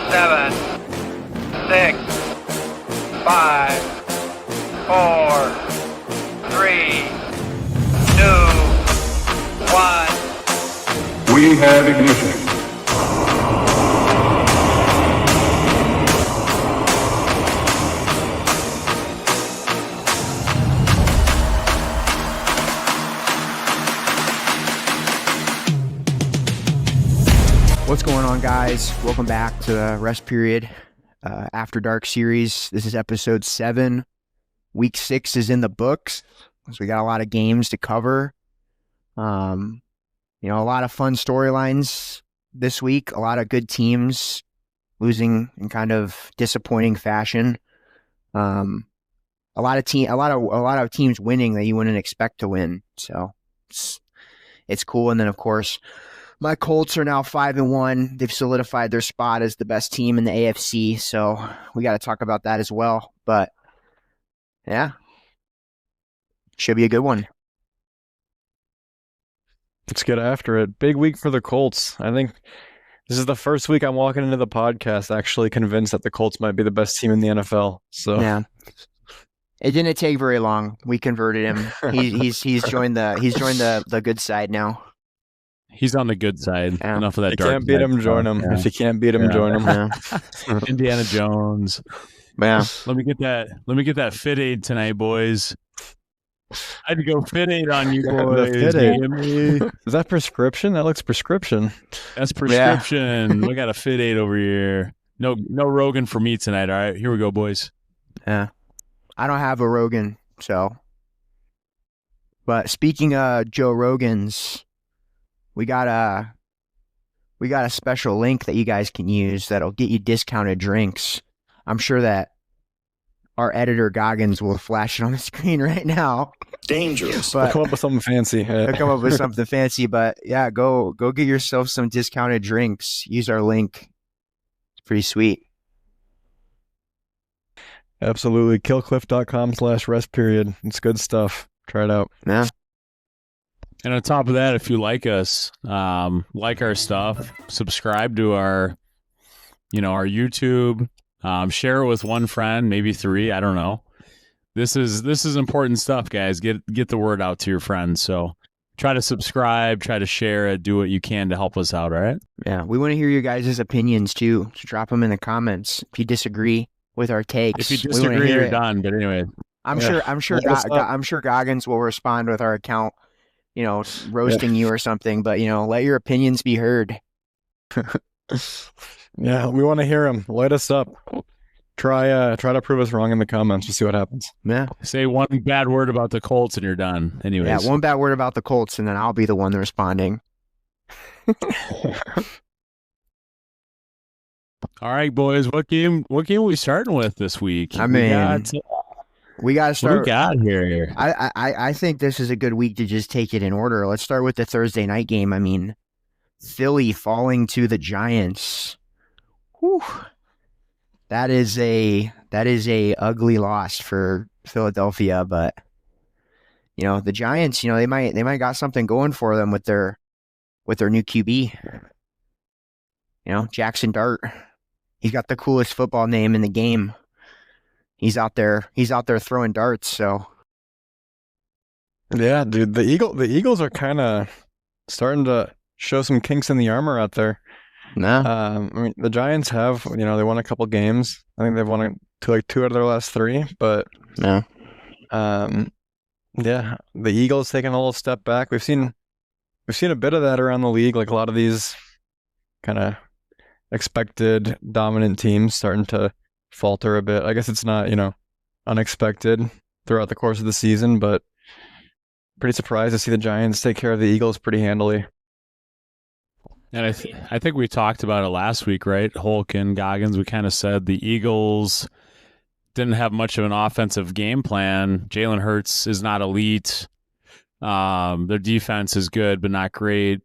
7, 6, 5, 4, 3, 2, 1. We have ignition. What's going on, guys? Welcome back to the Rest Period After Dark series. This is episode 7. Week 6 is in the books, so we got a lot of games to cover. A lot of fun storylines this week. A lot of good teams losing in kind of disappointing fashion. A lot of teams winning that you wouldn't expect to win. So it's cool. And then, of course, my Colts are now 5-1. They've solidified their spot as the best team in the AFC, so we got to talk about that as well. But yeah, should be a good one. Let's get after it. Big week for the Colts. I think this is the first week I'm walking into the podcast actually convinced that the Colts might be the best team in the NFL. So yeah, it didn't take very long. We converted him. He's joined the good side now. He's on the good side. Yeah. Enough of that. if you can't beat him, join him. Yeah. If you can't beat him, join him. Yeah. Indiana Jones. Yeah. Let me get that fit aid tonight, boys. I'd go fit aid on you boys. The Fit Aid. You hear me? Is that prescription? That looks prescription. That's prescription. We got a fit aid over here. No Rogan for me tonight. All right, here we go, boys. Yeah. I don't have a Rogan, so. But speaking of Joe Rogan's, we got a special link that you guys can use that'll get you discounted drinks. I'm sure that our editor Goggins will flash it on the screen right now. Dangerous. We'll But come up with something fancy. he'll come up with something fancy. But yeah, go get yourself some discounted drinks. Use our link. It's pretty sweet. Absolutely. Killcliff.com/rest period. It's good stuff. Try it out. Yeah. And on top of that, if you like us, like our stuff, subscribe to our YouTube, share it with one friend, maybe 3. I don't know. This is important stuff, guys. Get the word out to your friends. So try to subscribe, try to share it, do what you can to help us out. All right. Yeah. We want to hear your guys' opinions too. So drop them in the comments if you disagree with our takes. If you We wanna disagree, hear you're it. done. But anyway, I'm Yeah. sure What's up? I'm sure Goggins will respond with our account, roasting you or something, but let your opinions be heard. Yeah, we want to hear him. Light us up. Try to prove us wrong in the comments. We'll see what happens. Yeah. say one bad word about the Colts and you're done. Anyways. Yeah, one bad word about the Colts and then I'll be the one responding. All right, boys. What game are we starting with this week? I mean, we got to what do start. we got here? I think this is a good week to just take it in order. Let's start with the Thursday night game. I mean, Philly falling to the Giants. Whew. That is a ugly loss for Philadelphia, but the Giants, they might got something going for them with their new QB. Jackson Dart. He's got the coolest football name in the game. He's out there throwing darts, so Yeah, dude. The Eagles are kind of starting to show some kinks in the armor out there. no. I mean, the Giants have, they won a couple games. I think they've won 2 out of their last 3, but No. yeah, the Eagles taking a little step back. We've seen a bit of that around the league, like a lot of these kind of expected dominant teams starting to falter a bit. I guess it's not, unexpected throughout the course of the season, but pretty surprised to see the Giants take care of the Eagles pretty handily. And I think we talked about it last week, right? Hulk and Goggins, we kind of said the Eagles didn't have much of an offensive game plan. Jalen Hurts is not elite. Their defense is good, but not great.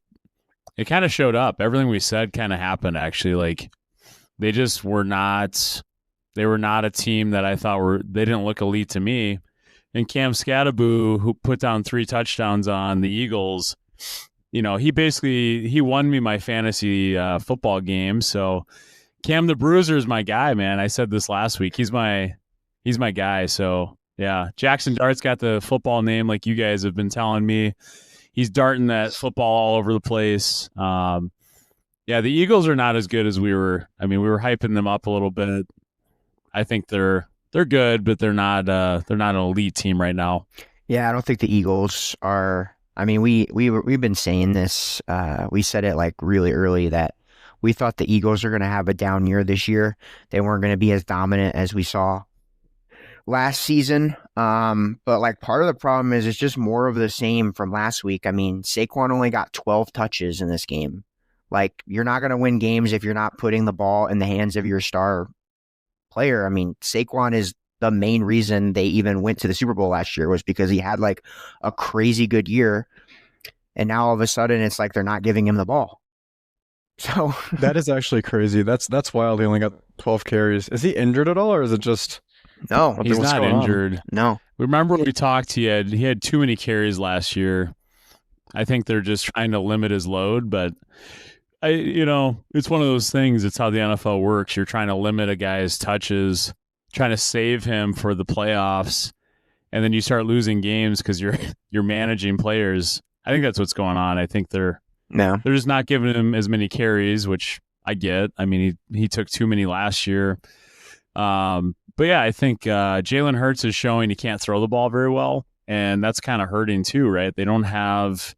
It kind of showed up. Everything we said kind of happened, actually. Like, they just were not – they were not a team that I thought they didn't look elite to me. And Cam Scattaboo, who put down 3 touchdowns on the Eagles, he won me my fantasy football game. So Cam the Bruiser is my guy, man. I said this last week. He's my guy. So yeah, Jackson Dart's got the football name, like you guys have been telling me. He's darting that football all over the place. Yeah, the Eagles are not as good as we were. I mean, we were hyping them up a little bit. I think they're good, but they're not an elite team right now. Yeah, I don't think the Eagles are. I mean, we've been saying this. We said it like really early that we thought the Eagles are going to have a down year this year. They weren't going to be as dominant as we saw last season. But like part of the problem is it's just more of the same from last week. I mean, Saquon only got 12 touches in this game. Like, you're not going to win games if you're not putting the ball in the hands of your star player. I mean, Saquon is the main reason they even went to the Super Bowl last year, was because he had like a crazy good year. And now all of a sudden it's like they're not giving him the ball. So That is actually crazy. That's wild. He only got 12 carries. Is he injured at all, or is it just no, He's what's not going on? injured. no. Remember when we talked, he had too many carries last year. I think they're just trying to limit his load, but it's one of those things. It's how the NFL works. You're trying to limit a guy's touches, trying to save him for the playoffs, and then you start losing games because you're managing players. I think that's what's going on. I think they're just not giving him as many carries, which I get. I mean, he took too many last year. But yeah, I think Jalen Hurts is showing he can't throw the ball very well, and that's kind of hurting too, right? They don't have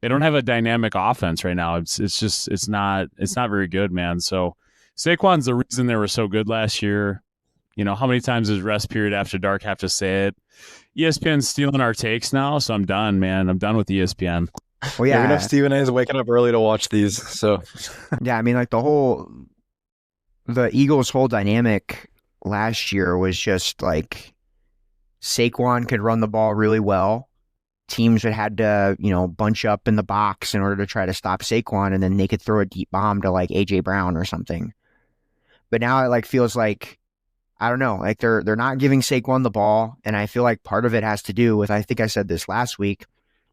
a dynamic offense right now. It's not very good, man. So Saquon's the reason they were so good last year. You know, how many times does Rest Period After Dark have to say it? ESPN's stealing our takes now, so I'm done, man. I'm done with ESPN. Well, Yeah, we yeah. know Stephen A is waking up early to watch these. So Yeah, I mean, like the Eagles' whole dynamic last year was just like Saquon could run the ball really well. Teams that had to, bunch up in the box in order to try to stop Saquon, and then they could throw a deep bomb to like AJ Brown or something. But now it like feels like, I don't know, like they're not giving Saquon the ball, and I feel like part of it has to do with, I think I said this last week,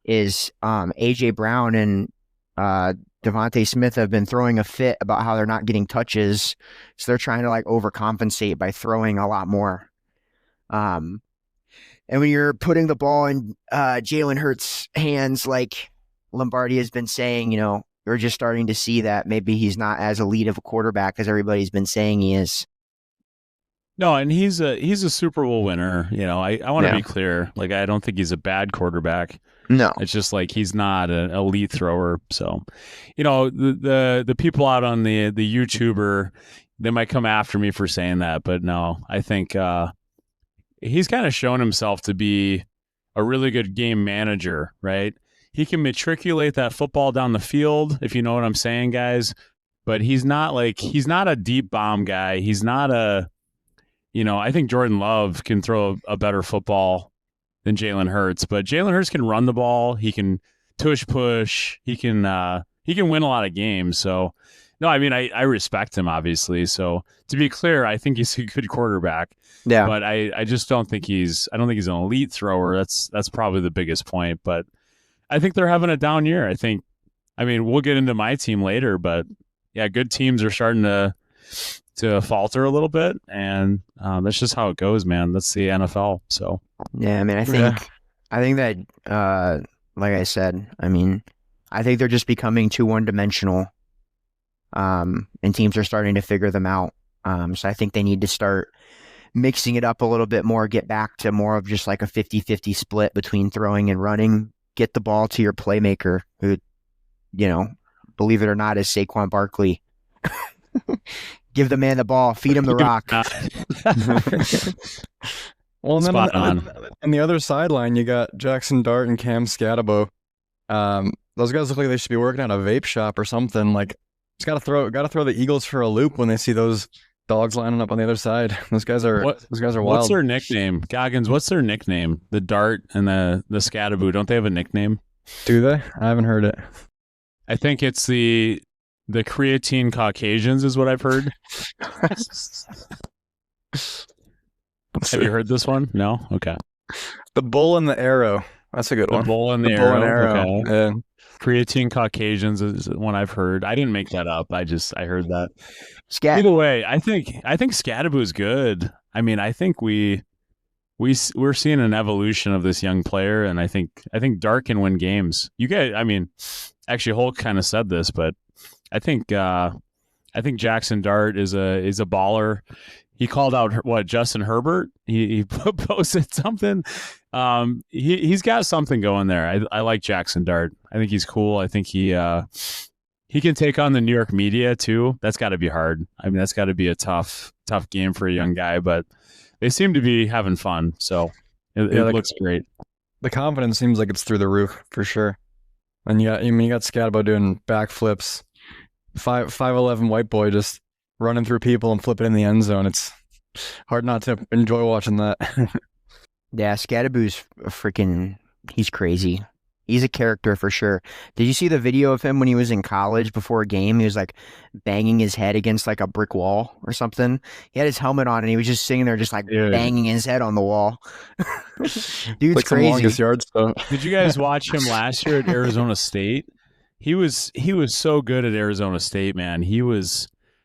is AJ Brown and Devontae Smith have been throwing a fit about how they're not getting touches, so they're trying to like overcompensate by throwing a lot more. And when you're putting the ball in Jalen Hurts' hands, like Lombardi has been saying, you're just starting to see that maybe he's not as elite of a quarterback as everybody's been saying he is. No, and he's a Super Bowl winner. I want to be clear. Like, I don't think he's a bad quarterback. No. It's just like he's not an elite thrower. So, the people out on the YouTuber, they might come after me for saying that, but no, I think he's kind of shown himself to be a really good game manager, right? He can matriculate that football down the field, if you know what I'm saying, guys. But he's not a deep bomb guy. He's not I think Jordan Love can throw a better football than Jalen Hurts, but Jalen Hurts can run the ball. He can push. He can win a lot of games. So, no, I mean, I respect him, obviously. So, to be clear, I think he's a good quarterback. Yeah. But I just don't think he's an elite thrower. That's probably the biggest point. But I think they're having a down year. I mean, we'll get into my team later, but yeah, good teams are starting to falter a little bit, and that's just how it goes, man. That's the NFL. So yeah, I mean, I think that like I said, I mean, I think they're just becoming too one-dimensional, and teams are starting to figure them out. So I think they need to start mixing it up a little bit more, get back to more of just like a 50-50 split between throwing and running, get the ball to your playmaker who, believe it or not, is Saquon Barkley. Give the man the ball, feed him the rock. Well, and then Spot on the other sideline, you got Jackson Dart and Cam Scatabo. Those guys look like they should be working at a vape shop or something. Like, just gotta throw the Eagles for a loop when they see those dogs lining up on the other side. Those guys are wild. What's their nickname? Goggins, what's their nickname? The Dart and the Scattaboo, don't they have a nickname? Do they? I haven't heard it. I think it's the creatine Caucasians is what I've heard. Have you heard this one? No? Okay. The bull and the arrow. That's a good one. The bull and the bull and arrow. arrow. Okay. Yeah. Creatine Caucasians is one I've heard. I didn't make that up. I heard that. Scat. Either way, I think Scadaboo's good. I mean, I think we're seeing an evolution of this young player, and I think Dart can win games. You guys, I mean, actually, Hulk kind of said this, but I think Jackson Dart is a baller. He called out Justin Herbert. He posted something. He's got something going there. I like Jackson Dart. I think he's cool. I think he can take on the New York media too. That's got to be hard. I mean, that's got to be a tough game for a young guy. But they seem to be having fun, so it looks great. The confidence seems like it's through the roof for sure. And you got Scadabo doing backflips, 5'11" white boy just running through people and flipping in the end zone. It's hard not to enjoy watching that. Yeah, Scadaboo's he's crazy. He's a character for sure. Did you see the video of him when he was in college before a game? He was like banging his head against like a brick wall or something. He had his helmet on and he was just sitting there just like banging his head on the wall. Dude's like crazy. Some longest yard stuff. Did you guys watch him last year at Arizona State? He was so good at Arizona State, man.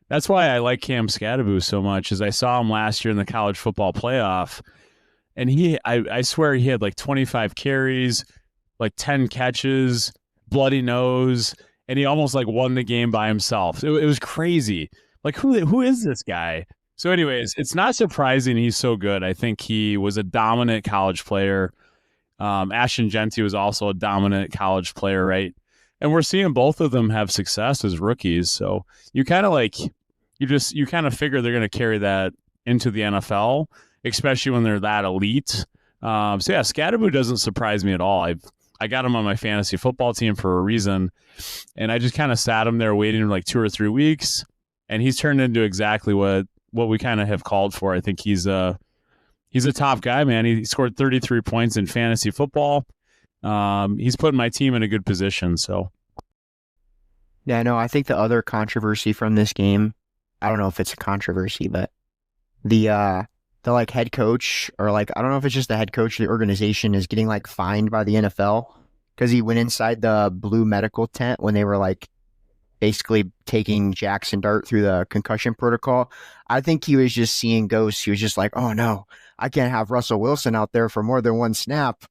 That's why I like Cam Scadaboo so much, is I saw him last year in the college football playoff, and I swear he had like 25 carries, like 10 catches, bloody nose, and he almost like won the game by himself. It was crazy. Like, who is this guy? So anyways, it's not surprising he's so good. I think he was a dominant college player. Ashton Genty was also a dominant college player, right? And we're seeing both of them have success as rookies. So you kind of figure they're going to carry that into the NFL, especially when they're that elite. So yeah, Scadaboo doesn't surprise me at all. I got him on my fantasy football team for a reason, and I just kind of sat him there waiting for like 2 or 3 weeks, and he's turned into exactly what we kind of have called for. I think he's a top guy, man. He scored 33 points in fantasy football. He's putting my team in a good position. So Yeah, no, I think the other controversy from this game, I don't know if it's a controversy, but the like head coach, or like, I don't know if it's just the head coach of the organization, is getting like fined by the NFL because he went inside the blue medical tent when they were like basically taking Jackson Dart through the concussion protocol. I think he was just seeing ghosts. He was just like, oh no, I can't have Russell Wilson out there for more than one snap.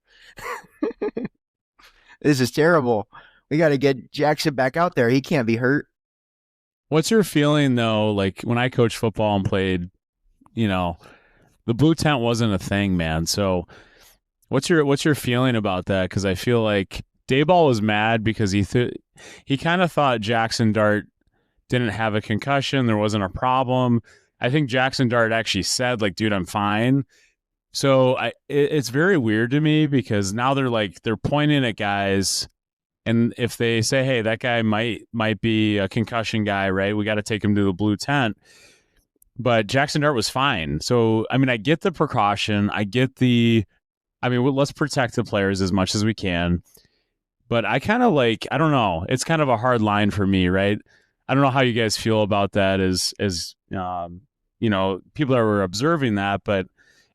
This is terrible. We got to get Jackson back out there. He can't be hurt. what's your feeling though? Like when I coached football and played, the blue tent wasn't a thing, man. So what's your feeling about that? Because I feel like Dayball was mad because he kind of thought Jackson Dart didn't have a concussion. There wasn't a problem. I think Jackson Dart actually said, like, dude, I'm fine. So it's very weird to me because now they're pointing at guys, and if they say, hey, that guy might be a concussion guy, right? We got to take him to the blue tent. But Jackson Dart was fine. So, I mean, I get the precaution. Let's protect the players as much as we can. But I kind of I don't know. It's kind of a hard line for me, right? I don't know how you guys feel about that as people that were observing that. But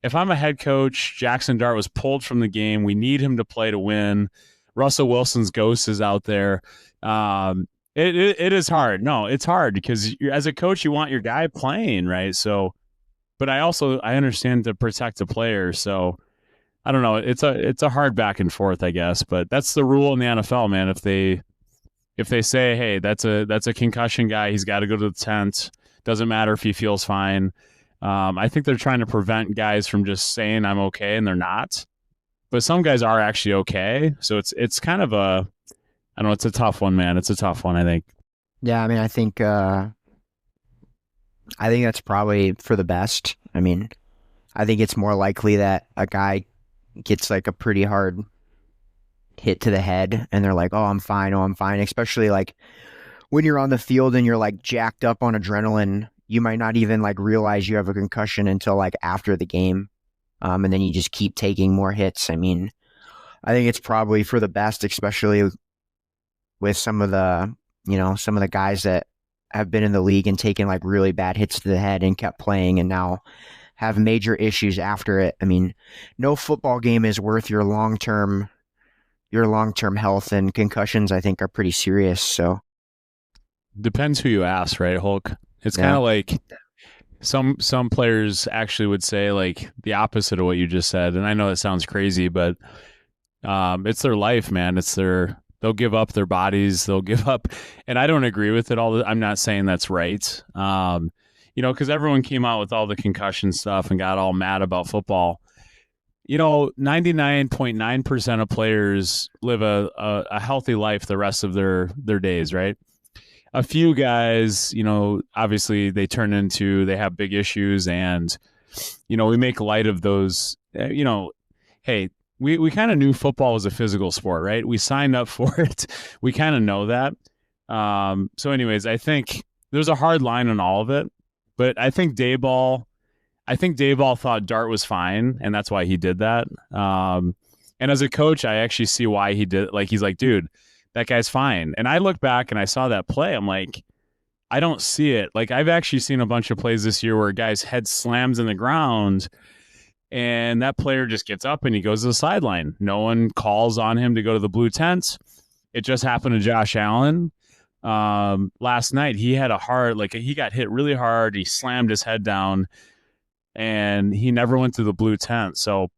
if I'm a head coach, Jackson Dart was pulled from the game. We need him to play to win. Russell Wilson's ghost is out there. It is hard. No, it's hard because as a coach, you want your guy playing, right? So, but I understand to protect the player. So I don't know. It's a hard back and forth, I guess, but that's the rule in the NFL, man. If they say, hey, that's a concussion guy, he's got to go to the tent. Doesn't matter if he feels fine. I think they're trying to prevent guys from just saying I'm okay and they're not. But some guys are actually okay. So it's kind of I don't know, it's a tough one, man. It's a tough one, I think. Yeah, I mean, I think that's probably for the best. I mean, I think it's more likely that a guy gets like a pretty hard hit to the head and they're like, oh, I'm fine, especially like when you're on the field and you're like jacked up on adrenaline. You might not even like realize you have a concussion until like after the game. And then you just keep taking more hits. I mean, I think it's probably for the best, especially with some of the guys that have been in the league and taken like really bad hits to the head and kept playing and now have major issues after it. I mean, no football game is worth your long-term your long-term health, and concussions, I think, are pretty serious. So Depends who you ask, right, Hulk? It's Yeah. kind of like some players actually would say like the opposite of what you just said. And I know it sounds crazy, but it's their life, man. They'll give up their bodies. They'll give up. And I don't agree with it all. I'm not saying that's right. Because everyone came out with all the concussion stuff and got all mad about football. 99.9% of players live a healthy life the rest of their days, right? A few guys, obviously they have big issues, and, we make light of those, hey, we kind of knew football was a physical sport, right? We signed up for it. We kind of know that. So anyways, I think there's a hard line on all of it, but I think Dayball thought Dart was fine, and that's why he did that. And as a coach, I actually see why he did. Like, he's like, dude, that guy's fine. And I look back and I saw that play. I'm like, I don't see it. Like, I've actually seen a bunch of plays this year where a guy's head slams in the ground and that player just gets up and he goes to the sideline. No one calls on him to go to the blue tents. It just happened to Josh Allen. Last night, he had he got hit really hard. He slammed his head down and he never went to the blue tent. So,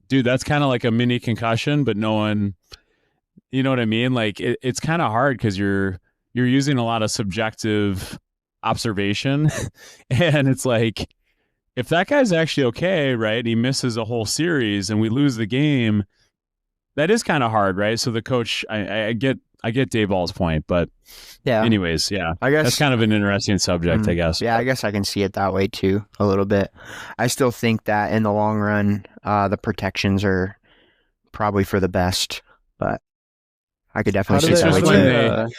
dude, that's kind of like a mini concussion, but no one, you know what I mean? Like, it's kind of hard because you're using a lot of subjective observation. And it's like, if that guy's actually okay, right, he misses a whole series and we lose the game, that is kind of hard, right? So the coach, I get Dayball's point, but yeah. Anyways, yeah, I guess that's kind of an interesting subject, I guess. Yeah, I guess I can see it that way too, a little bit. I still think that in the long run, the protections are probably for the best, but I could definitely see it that way too.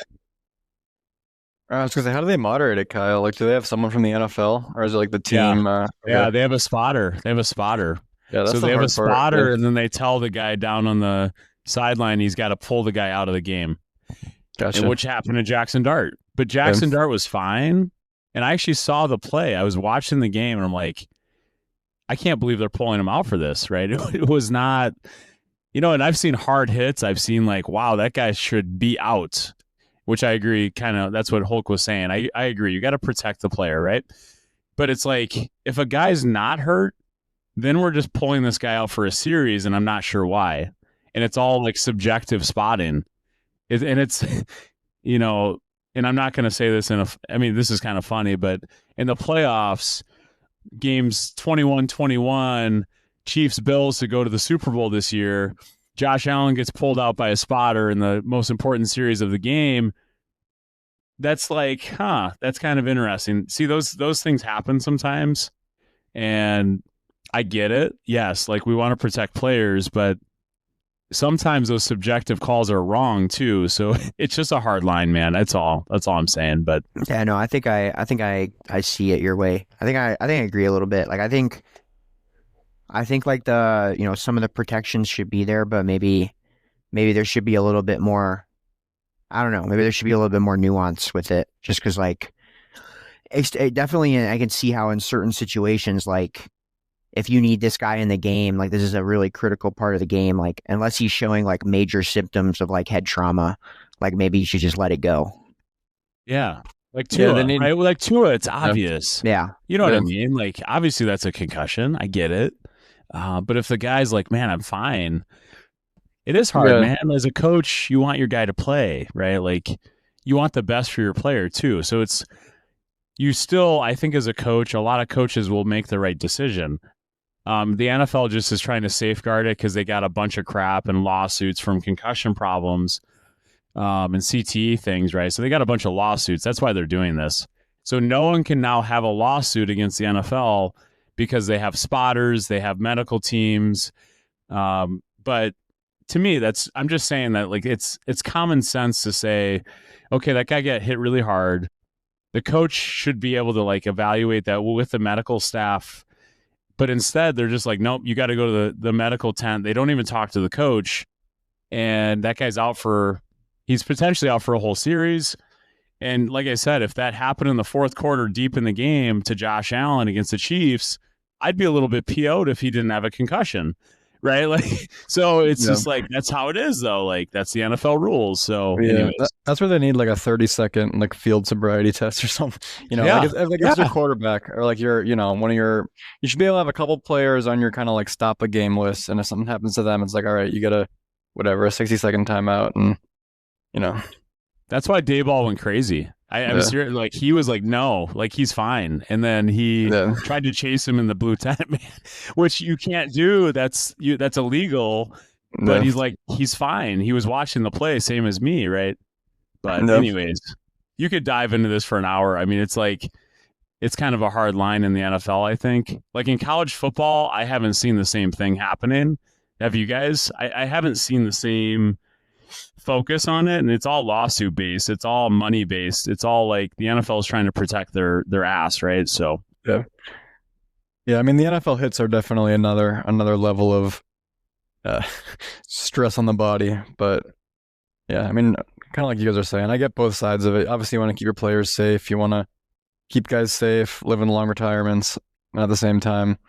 I was gonna say, how do they moderate it, Kyle? Like, do they have someone from the NFL, or is it like the team? Yeah, they have a spotter. Yeah, that's so they have a spotter, and then they tell the guy down on the sideline he's got to pull the guy out of the game. Gotcha. Which happened to Jackson Dart, but Jackson Dart was fine, and I actually saw the play. I was watching the game, and I'm like, I can't believe they're pulling him out for this, right? It was not, and I've seen hard hits. I've seen like, wow, that guy should be out. Which I agree, kind of, that's what Hulk was saying. I agree. You got to protect the player, right? But it's like, if a guy's not hurt, then we're just pulling this guy out for a series, and I'm not sure why. And it's all like subjective spotting. And it's, and I'm not going to say this this is kind of funny, but in the playoffs, games 21-21, Chiefs-Bills to go to the Super Bowl this year, Josh Allen gets pulled out by a spotter in the most important series of the game. That's like, that's kind of interesting. See, those things happen sometimes, and I get it. Yes, like, we want to protect players, but sometimes those subjective calls are wrong too. So it's just a hard line, man. That's all I'm saying. But yeah, no, I think I see it your way. I think I agree a little bit. Like, I think like the, some of the protections should be there, but maybe there should be a little bit more, I don't know, maybe there should be a little bit more nuance with it, just because, like, it definitely, I can see how in certain situations, like, if you need this guy in the game, like, this is a really critical part of the game, like, unless he's showing like major symptoms of like head trauma, like, maybe you should just let it go. Yeah. Like Tua, right? Like Tua, it's obvious. Yeah. You know what I mean? Like, obviously that's a concussion. I get it. But if the guy's like, man, I'm fine, it is hard, man. As a coach, you want your guy to play, right? Like, you want the best for your player too. So I think as a coach, a lot of coaches will make the right decision. The NFL just is trying to safeguard it because they got a bunch of crap and lawsuits from concussion problems and CTE things, right? So they got a bunch of lawsuits. That's why they're doing this. So no one can now have a lawsuit against the NFL because they have spotters, they have medical teams. But to me, I'm just saying that, like, it's common sense to say, okay, that guy got hit really hard. The coach should be able to, like, evaluate that with the medical staff. But instead, they're just like, nope, you got to go to the medical tent. They don't even talk to the coach. And that guy's he's potentially out for a whole series. And like I said, if that happened in the fourth quarter deep in the game to Josh Allen against the Chiefs, I'd be a little bit PO'd if he didn't have a concussion, right? Like, so it's Yeah. just like that's how it is, though. Like that's the NFL rules. So, Yeah, anyways, that's where they need like a 30-second like field sobriety test or something. yeah, Like it's your quarterback or like your, one of your. You should be able to have a couple players on your kind of like stop a game list, and if something happens to them, it's like, all right, you get a 60-second timeout, and you know. that's why Dayball went crazy. I was serious. Like he was like, no, like he's fine, and then he Yeah. tried to chase him in the blue tent, man, which you can't do. That's illegal. But Yeah. he's like, he's fine. He was watching the play, same as me, right? But Yeah. anyways, you could dive into this for an hour. I mean, it's like it's kind of a hard line in the NFL, I think. Like in college football, I haven't seen the same thing happening. Have you guys? I haven't seen the same focus on it, and it's all lawsuit based. It's all money based. It's all like the NFL is trying to protect their ass, right? So Yeah. I mean, the NFL hits are definitely another level of stress on the body, but yeah, I mean, kind of like you guys are saying, I get both sides of it. Obviously, you want to keep your players safe. You want to keep guys safe, live in long retirements, and at the same time,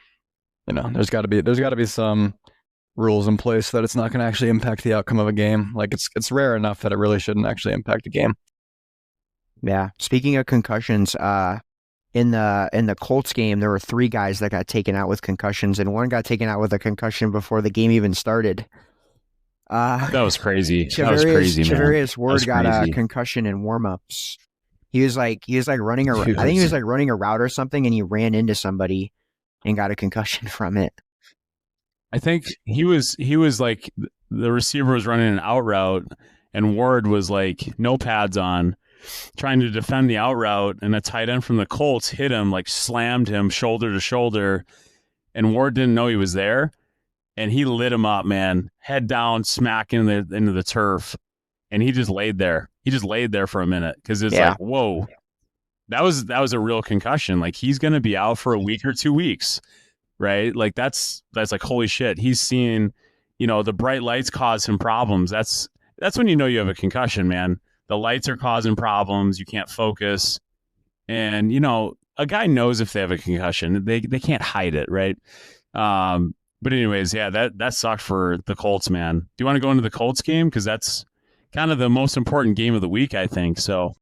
there's got to be some rules in place so that it's not going to actually impact the outcome of a game. Like it's rare enough that it really shouldn't actually impact a game. Yeah. Speaking of concussions, in the Colts game, there were 3 guys that got taken out with concussions, and one got taken out with a concussion before the game even started. that was crazy. That was crazy, man. Chavarius Ward got a crazy. concussion in warmups. He was like running a, I think he was like running a route or something, and he ran into somebody and got a concussion from it. I think he was like the receiver was running an out route, and Ward was like no pads on, trying to defend the out route, and a tight end from the Colts hit him, like slammed him shoulder to shoulder, and Ward didn't know he was there, and he lit him up, man, head down, smack into the turf, and he just laid there. He just laid there for a minute because it's like, whoa, that was a real concussion. Like he's gonna be out for a week or 2 weeks, right? Like that's like holy shit. He's seeing, the bright lights cause him problems. That's when you know you have a concussion, man. The lights are causing problems. You can't focus. And, a guy knows if they have a concussion. They can't hide it, right? But anyways, yeah, that sucked for the Colts, man. Do you want to go into the Colts game? Because that's kind of the most important game of the week, I think. So,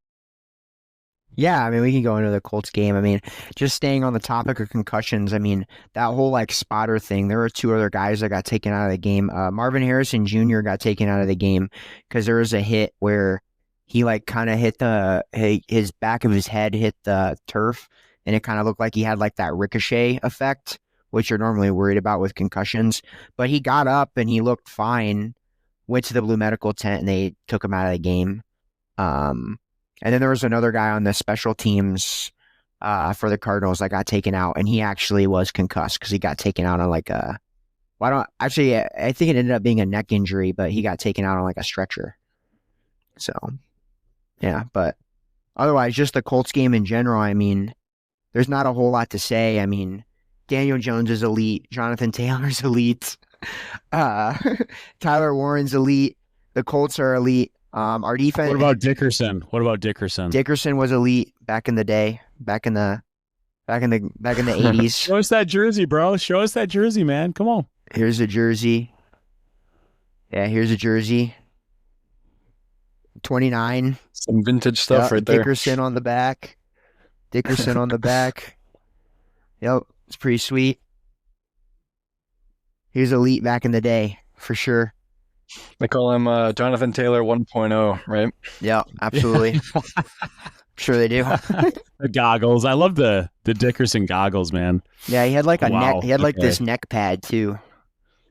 yeah, I mean, we can go into the Colts game. I mean, just staying on the topic of concussions, I mean, that whole like spotter thing, there were 2 other guys that got taken out of the game. Marvin Harrison Jr. got taken out of the game because there was a hit where he like kind of hit his back of his head hit the turf, and it kind of looked like he had like that ricochet effect, which you're normally worried about with concussions. But he got up and he looked fine, went to the Blue Medical tent, and they took him out of the game. And then there was another guy on the special teams for the Cardinals that got taken out, and he actually was concussed because he got taken out on like a. Well, I think it ended up being a neck injury, but he got taken out on like a stretcher. So, yeah, but otherwise, just the Colts game in general, I mean, there's not a whole lot to say. I mean, Daniel Jones is elite. Jonathan Taylor's elite. Tyler Warren's elite. The Colts are elite. Our defense. what about Dickerson? Dickerson was elite back in the day, back in the 80s. Show us that jersey, bro. Show us that jersey, man. Come on. Here's a jersey. Yeah, here's a jersey. 29. Some vintage stuff right there. Dickerson on the back. Yep, it's pretty sweet. He was elite back in the day, for sure. They call him Jonathan Taylor 1.0, right? Yeah, absolutely. Sure they do. The goggles. I love the Dickerson goggles, man. Yeah, he had like a Wow, neck. He had like okay. this neck pad too.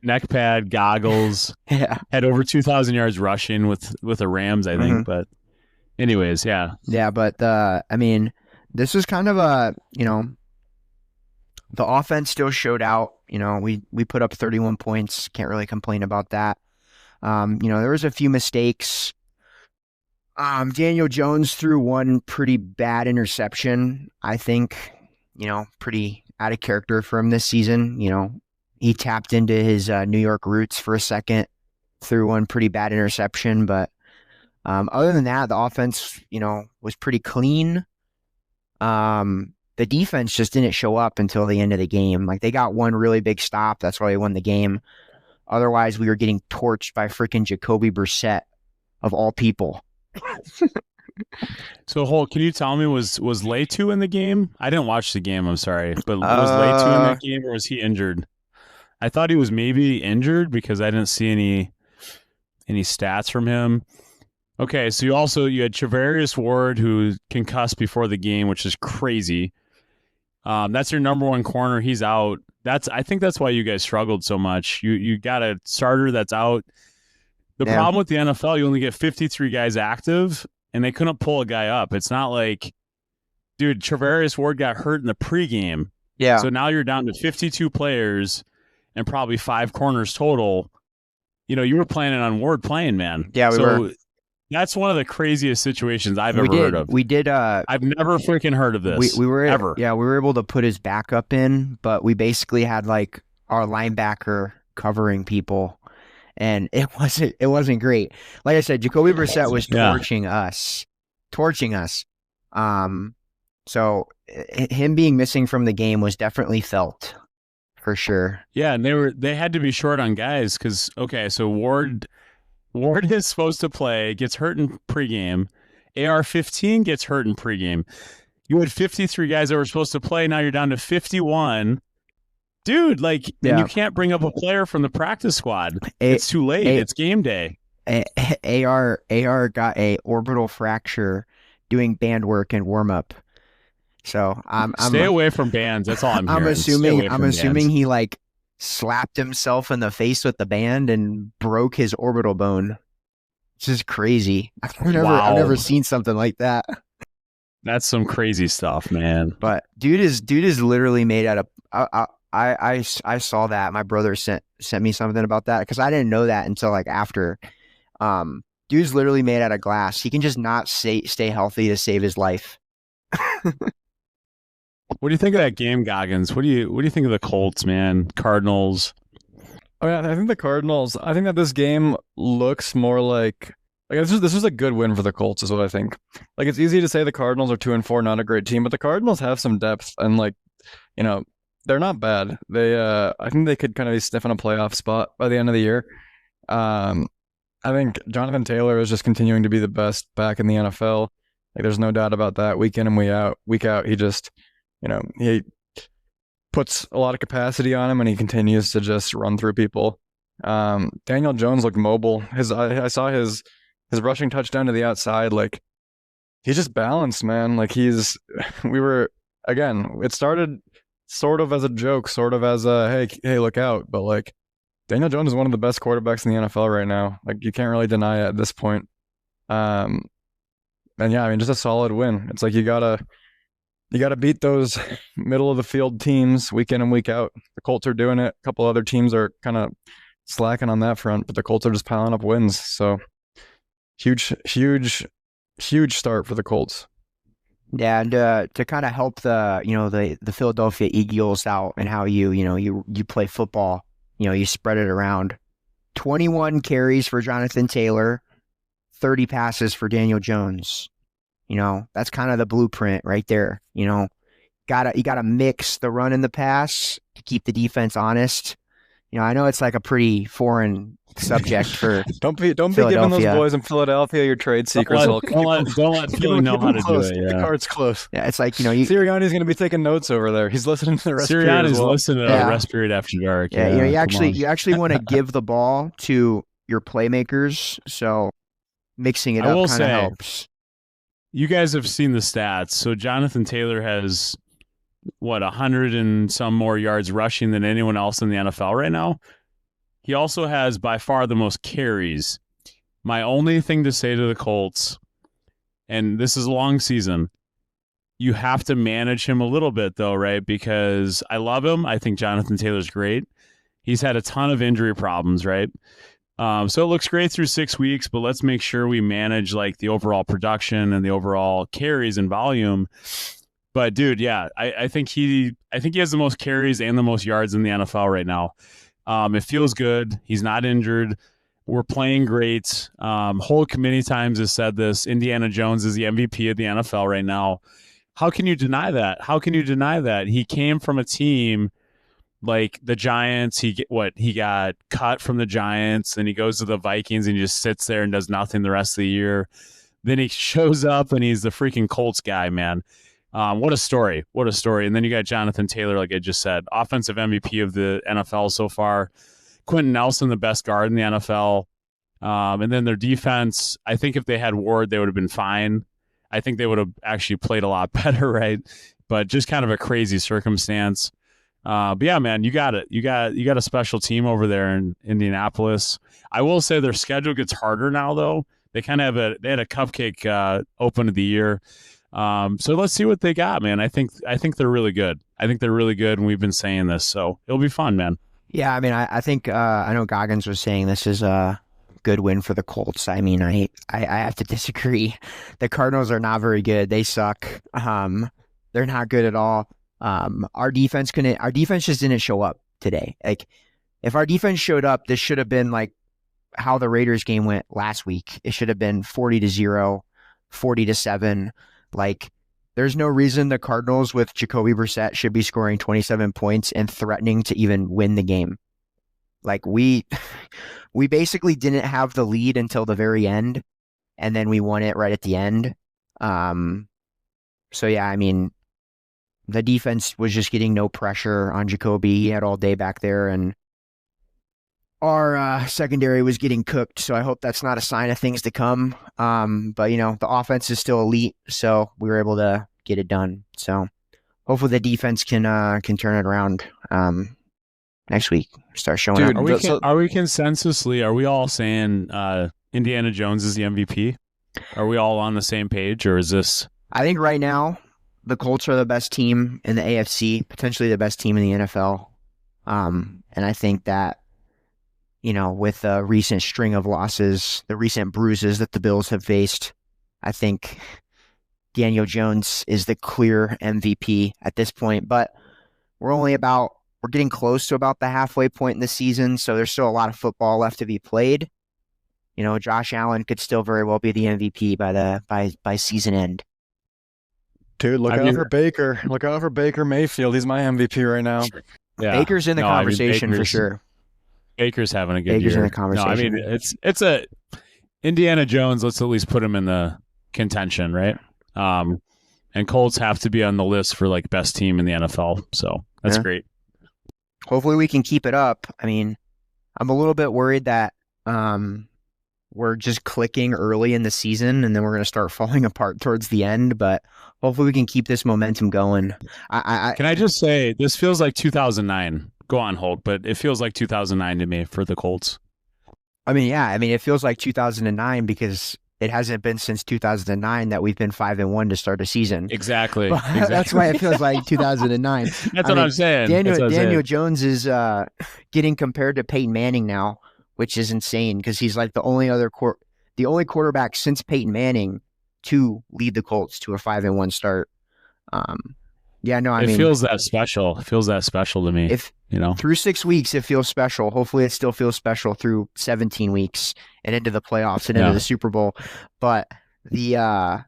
Neck pad, goggles. Yeah. Had over 2,000 yards rushing with the Rams, I think. But anyways, yeah. Yeah, but I mean, this was kind of a, the offense still showed out. We put up 31 points. Can't really complain about that. There was a few mistakes. Daniel Jones threw one pretty bad interception, I think, pretty out of character for him this season. He tapped into his New York roots for a second, threw one pretty bad interception. But other than that, the offense, was pretty clean. The defense just didn't show up until the end of the game. Like they got one really big stop. That's why they won the game. Otherwise, we were getting torched by freaking Jacoby Brissett of all people. So, Holt, can you tell me, was Letu in the game? I didn't watch the game, I'm sorry. But was Letu in that game, or was he injured? I thought he was maybe injured because I didn't see any stats from him. Okay, so you had Travarius Ward, who concussed before the game, which is crazy. That's your number one corner. He's out. I think that's why you guys struggled so much. You got a starter that's out. The problem with the NFL, you only get 53 guys active, and they couldn't pull a guy up. It's not like, dude, Travarius Ward got hurt in the pregame. Yeah. So now you're down to 52 players and probably 5 corners total. You were planning on Ward playing, man. Yeah, we were. That's one of the craziest situations I've ever heard of. We did. I've never freaking heard of this. We were ever. Yeah, we were able to put his backup in, but we basically had like our linebacker covering people, and it wasn't great. Like I said, Jacoby Brissett was torching us. So him being missing from the game was definitely felt, for sure. Yeah, and they had to be short on guys because so Ward is supposed to play, gets hurt in pregame. AR-15 gets hurt in pregame. You had 53 guys that were supposed to play. Now you're down to 51. Dude, you can't bring up a player from the practice squad. It's too late. It's game day. AR got a orbital fracture doing band work and warm up. So I'm stay away from bands. That's all I'm hearing. I'm assuming he slapped himself in the face with the band and broke his orbital bone. This is crazy. I've never seen something like that. That's some crazy stuff, man. But dude is literally made out of. I saw that. My brother sent me something about that because I didn't know that until after. Dude's literally made out of glass. He can just not stay healthy to save his life. What do you think of that game, Goggins? What do you think of the Colts, man? Cardinals. Oh yeah, I think the Cardinals. I think that this game looks more like this was a good win for the Colts, is what I think. It's easy to say the Cardinals are 2-4, not a great team, but the Cardinals have some depth, and they're not bad. I think they could kind of be sniffing a playoff spot by the end of the year. I think Jonathan Taylor is just continuing to be the best back in the NFL. There's no doubt about that. Week in and week out, he just. He puts a lot of capacity on him, and he continues to just run through people. Daniel Jones looked mobile. I saw his rushing touchdown to the outside. He's just balanced, man. It started sort of as a joke, sort of as a hey, look out. But Daniel Jones is one of the best quarterbacks in the NFL right now. You can't really deny it at this point. And yeah, I mean, just a solid win. It's you gotta beat those middle of the field teams week in and week out. The Colts are doing it. A couple other teams are kind of slacking on that front, but the Colts are just piling up wins. So huge start for the Colts. Yeah, and to kind of help the Philadelphia Eagles out and how you play football, you spread it around. 21 carries for Jonathan Taylor, 30 passes for Daniel Jones. That's kind of the blueprint right there. You gotta mix the run and the pass to keep the defense honest. I know it's a pretty foreign subject for don't be giving those boys in Philadelphia your trade secrets. Don't let Philly know how to do it. Yeah. The card's close. Yeah, it's Sirianni's going to be taking notes over there. He's listening to the rest period. Sirianni's listening to Rest Period After Dark. Yeah, you actually want to give the ball to your playmakers. So mixing it up kind of helps. You guys have seen the stats. So Jonathan Taylor has 100 and some more yards rushing than anyone else in the NFL right now. He also has by far the most carries. My only thing to say to the Colts, and this is a long season, you have to manage him a little bit though, right? Because I love him. I think Jonathan Taylor's great. He's had a ton of injury problems, right? So it looks great through 6 weeks, but let's make sure we manage the overall production and the overall carries and volume. But dude, yeah, I think he has the most carries and the most yards in the NFL right now. It feels good. He's not injured. We're playing great. Holt many times has said this. Indiana Jones is the MVP of the NFL right now. How can you deny that? He came from a team like the Giants, he got cut from the Giants, and he goes to the Vikings and he just sits there and does nothing the rest of the year. Then he shows up and he's the freaking Colts guy, man. What a story. What a story. And then you got Jonathan Taylor, like I just said, offensive MVP of the NFL so far. Quentin Nelson, the best guard in the NFL. And then their defense, I think if they had Ward, they would have been fine. I think they would have actually played a lot better, right? But just kind of a crazy circumstance. But yeah, man, you got it. You got a special team over there in Indianapolis. I will say their schedule gets harder now, though. They kind of they had a cupcake open of the year. So let's see what they got, man. I think they're really good. I think they're really good, and we've been saying this, so it'll be fun, man. Yeah, I mean, I think I know Goggins was saying this is a good win for the Colts. I mean, I have to disagree. The Cardinals are not very good. They suck. They're not good at all. Our defense just didn't show up today. Like, if our defense showed up, this should have been like how the Raiders game went last week. It should have been 40-0, 40-7. Like, there's no reason the Cardinals with Jacoby Brissett should be scoring 27 points and threatening to even win the game. Like, we basically didn't have the lead until the very end, and then we won it right at the end. So yeah, I mean, the defense was just getting no pressure on Jacoby. He had all day back there, and our secondary was getting cooked. So I hope that's not a sign of things to come. But the offense is still elite, so we were able to get it done. So hopefully the defense can turn it around next week. Start showing up. Are we consensusly? Are we all saying Indiana Jones is the MVP? Are we all on the same page, or is this? I think right now the Colts are the best team in the AFC, potentially the best team in the NFL. And I think that, with the recent string of losses, the recent bruises that the Bills have faced, I think Daniel Jones is the clear MVP at this point. But we're getting close to about the halfway point in the season, so there's still a lot of football left to be played. Josh Allen could still very well be the MVP by season end. Dude, look out for Baker. Look out for Baker Mayfield. He's my MVP right now. Yeah. Baker's in the conversation for sure. Baker's having a good Baker's year. in the conversation. No, I mean, it's a Indiana Jones. Let's at least put him in the contention, right? And Colts have to be on the list for like best team in the NFL. So that's great. Hopefully we can keep it up. I mean, I'm a little bit worried that we're just clicking early in the season and then we're going to start falling apart towards the end. But hopefully we can keep this momentum going. Can I just say, this feels like 2009. Go on, Hulk, but it feels like 2009 to me for the Colts. I mean, yeah. I mean, it feels like 2009 because it hasn't been since 2009 that we've been 5-1 to start a season. Exactly. That's why it feels like 2009. That's what I'm saying. Daniel Jones is getting compared to Peyton Manning now, which is insane because he's like the only quarterback since Peyton Manning to lead the Colts to a 5-1 start. Yeah, no, I mean, it feels that special. It feels that special to me. Through 6 weeks, it feels special. Hopefully, it still feels special through 17 weeks and into the playoffs and into the Super Bowl. But yeah,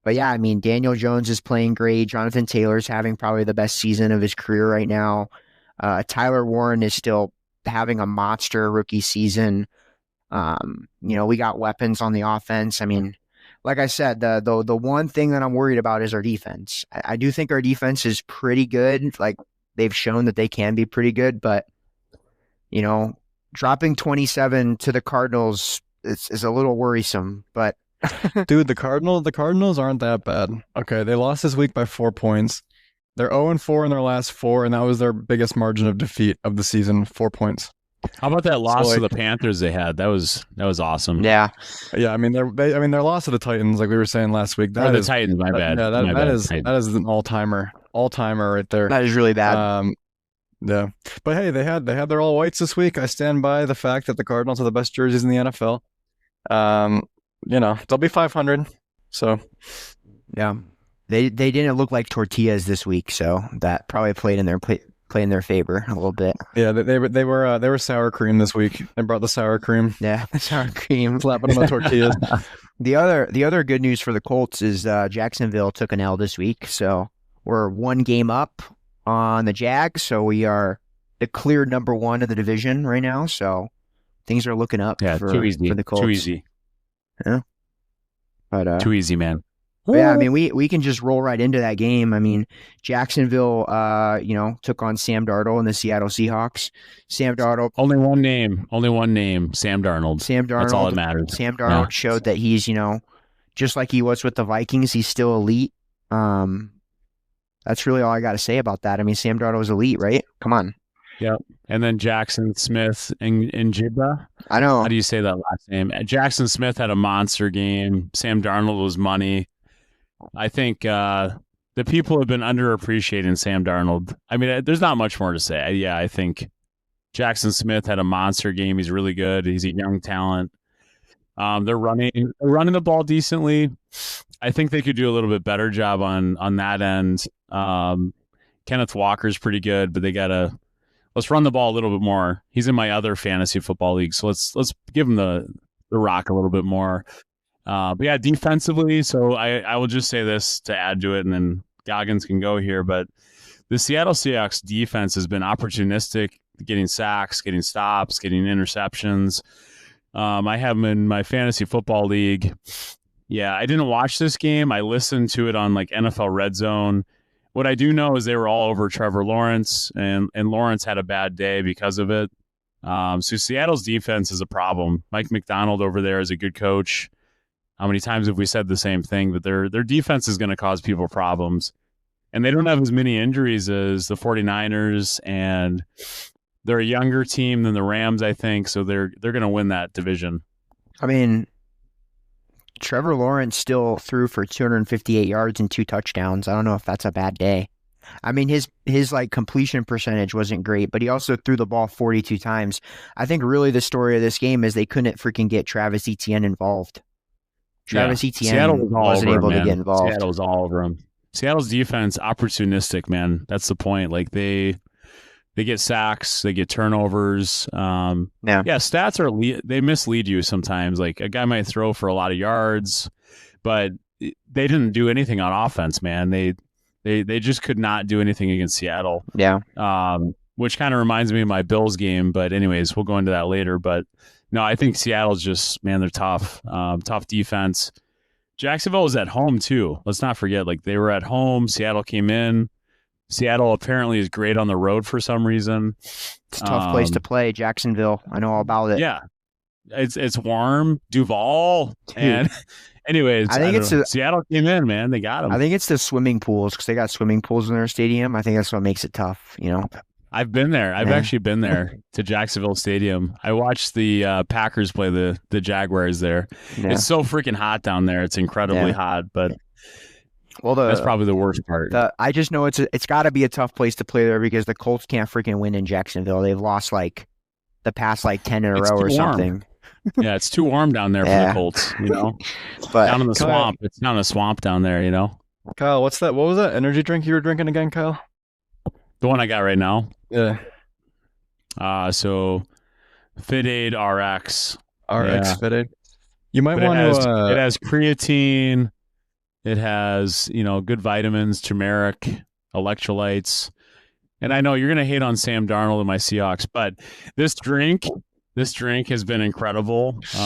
I mean, Daniel Jones is playing great. Jonathan Taylor's having probably the best season of his career right now. Tyler Warren is still having a monster rookie season. We got weapons on the offense. I mean, like I said, the one thing that I'm worried about is our defense. I do think our defense is pretty good. Like, they've shown that they can be pretty good, but dropping 27 to the Cardinals is a little worrisome. But dude, the Cardinals aren't that bad. Okay, they lost this week by 4 points. They're 0-4 in their last 4, and that was their biggest margin of defeat of the season, 4 points. How about that loss to the Panthers they had? That was awesome. Yeah. I mean, their loss to the Titans, like we were saying last week. The Titans, my bad. Yeah, that is an all-timer right there. That is really bad. Yeah, but hey, they had their all whites this week. I stand by the fact that the Cardinals are the best jerseys in the NFL. They'll be 500. So, yeah, they didn't look like tortillas this week, so that probably played in their favor a little bit. Yeah, they were sour cream this week. They brought the sour cream. Yeah, the sour cream, slapping on the tortillas. The other good news for the Colts is Jacksonville took an L this week, so we're one game up on the Jags. So we are the clear number one of the division right now. So things are looking up Yeah, for, too easy. for the Colts. Too easy. But Too easy, man. But yeah, I mean, we can just roll right into that game. I mean, Jacksonville, took on Sam Darnold and the Seattle Seahawks. Sam Darnold. Only one name. Sam Darnold. Sam Darnold. That's all that matters. Sam Darnold showed that he's, just like he was with the Vikings, he's still elite. That's really all I got to say about that. I mean, Sam Darnold was elite, right? Come on. Yep. And then Jackson Smith and Jibba. I know. How do you say that last name? Jackson Smith had a monster game. Sam Darnold was money. I think the people have been underappreciating Sam Darnold. I mean, there's not much more to say. Yeah, I think Jackson Smith had a monster game. He's really good. He's a young talent. They're running the ball decently. I think they could do a little bit better job on that end. Kenneth Walker's pretty good, but let's run the ball a little bit more. He's in my other fantasy football league, so let's give him the rock a little bit more. But yeah, defensively, so I will just say this to add to it, and then Goggins can go here. But the Seattle Seahawks defense has been opportunistic, getting sacks, getting stops, getting interceptions. I have them in my fantasy football league. Yeah, I didn't watch this game. I listened to it on like NFL Red Zone. What I do know is they were all over Trevor Lawrence, and Lawrence had a bad day because of it. So Seattle's defense is a problem. Mike McDonald over there is a good coach. How many times have we said the same thing? But their defense is going to cause people problems. And they don't have as many injuries as the 49ers, and they're a younger team than the Rams, I think, so they're going to win that division. I mean, Trevor Lawrence still threw for 258 yards and 2 touchdowns. I don't know if that's a bad day. I mean, his like completion percentage wasn't great, but he also threw the ball 42 times. I think really the story of this game is they couldn't freaking get Travis Etienne involved. Travis Etienne wasn't able to get involved. Seattle was all over him. Seattle's defense, opportunistic, man. That's the point. Like they get sacks, they get turnovers. Stats they mislead you sometimes. Like a guy might throw for a lot of yards, but they didn't do anything on offense, man. They just could not do anything against Seattle. Yeah. Which kind of reminds me of my Bills game, but anyways, we'll go into that later. But no, I think Seattle's just, man, they're tough. Tough defense. Jacksonville was at home too. Let's not forget, like they were at home. Seattle came in. Seattle apparently is great on the road for some reason. It's a tough place to play, Jacksonville. I know all about it. Yeah. It's warm. Duval. Dude. And anyways, I think Seattle came in, man. They got them. I think it's the swimming pools because they got swimming pools in their stadium. I think that's what makes it tough, I've been there. I've actually been there to Jacksonville Stadium. I watched the Packers play the Jaguars there. Yeah. It's so freaking hot down there. It's incredibly hot, but that's probably the worst part. I just know it's got to be a tough place to play there because the Colts can't freaking win in Jacksonville. They've lost like the past like 10 in a row or something. Yeah, it's too warm down there for the Colts, But down in the swamp. It's not a swamp down there, Kyle, what was that energy drink you were drinking again, Kyle? The one I got right now? Yeah. So Fit Aid RX. Fit Aid. You might want to... It has creatine. It has, good vitamins, turmeric, electrolytes. And I know you're going to hate on Sam Darnold and my Seahawks, but this drink has been incredible. Go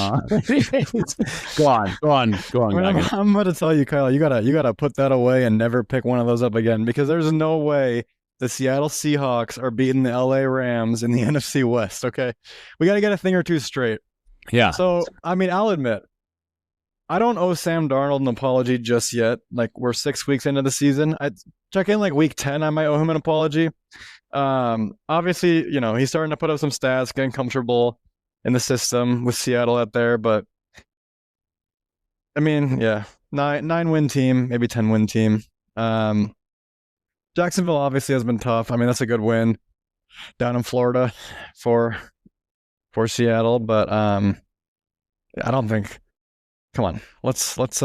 on. I'm about to tell you, Kyle, you gotta put that away and never pick one of those up again because there's no way the Seattle Seahawks are beating the LA Rams in the NFC West. Okay, we got to get a thing or two straight. Yeah. So I mean, I'll admit, I don't owe Sam Darnold an apology just yet. Like we're 6 weeks into the season. I check in like week 10. I might owe him an apology. Obviously, he's starting to put up some stats, getting comfortable in the system with Seattle out there. But I mean, yeah, 9-win team, maybe 10-win team. Jacksonville obviously has been tough. I mean, that's a good win down in Florida for Seattle, but I don't think. Come on, let's watch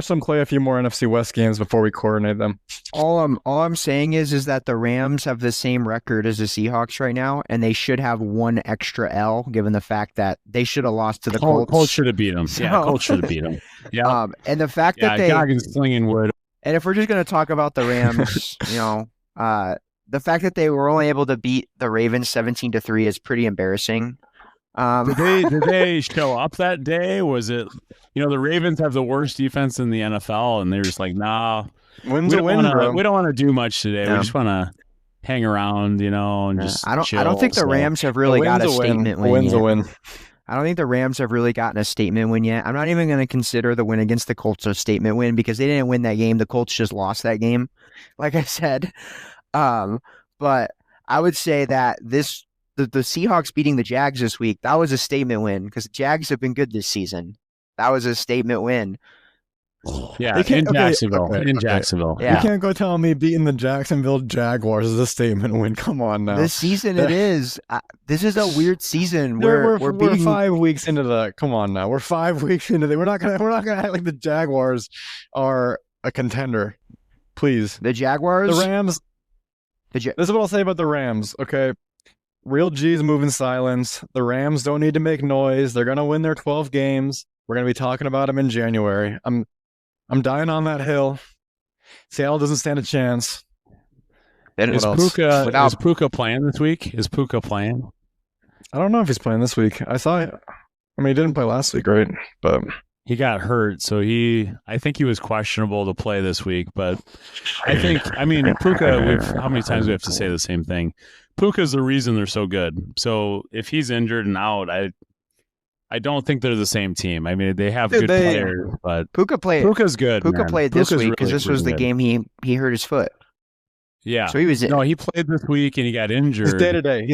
them play a few more NFC West games before we coordinate them. All I'm saying is that the Rams have the same record as the Seahawks right now, and they should have one extra L, given the fact that they should have lost to the Colts. Colts should have beat them. Yeah, Colts should have beat them. Yeah, and the fact that Goggins slinging wood. And if we're just going to talk about the Rams, the fact that they were only able to beat the Ravens 17-3 is pretty embarrassing. Did they show up that day? Was it, the Ravens have the worst defense in the NFL, and they're just like, nah, Win's a win, bro. we don't want to do much today. No. We just want to hang around, and just I don't chill. think the Rams have really got a statement win. Win's a win. I don't think the Rams have really gotten a statement win yet. I'm not even going to consider the win against the Colts a statement win because they didn't win that game. The Colts just lost that game, like I said. But I would say that the Seahawks beating the Jags this week, that was a statement win because the Jags have been good this season. That was a statement win. Yeah, in Jacksonville. Yeah. You can't go telling me beating the Jacksonville Jaguars is a statement win. Come on now. This season it is. This is a weird season where we're beating 5 weeks into the. Come on now. We're 5 weeks into the. We're not gonna act like the Jaguars are a contender. Please. the Jaguars. The Rams. This is what I'll say about the Rams. Okay. Real G's move in silence. The Rams don't need to make noise. They're gonna win their 12 games. We're gonna be talking about them in January. I'm dying on that hill. Seattle doesn't stand a chance. Is Puka playing this week? Is Puka playing? I don't know if he's playing this week. I mean, he didn't play last week, right? But he got hurt, so I think he was questionable to play this week. But Puka, how many times do we have to say the same thing? Puka's the reason they're so good. So if he's injured and out, I don't think they're the same team. I mean, they have good players, but Puka's good. Puka played this week because this was the good. game he hurt his foot. Yeah. So he was in. No, he played this week and he got injured. he's day to day.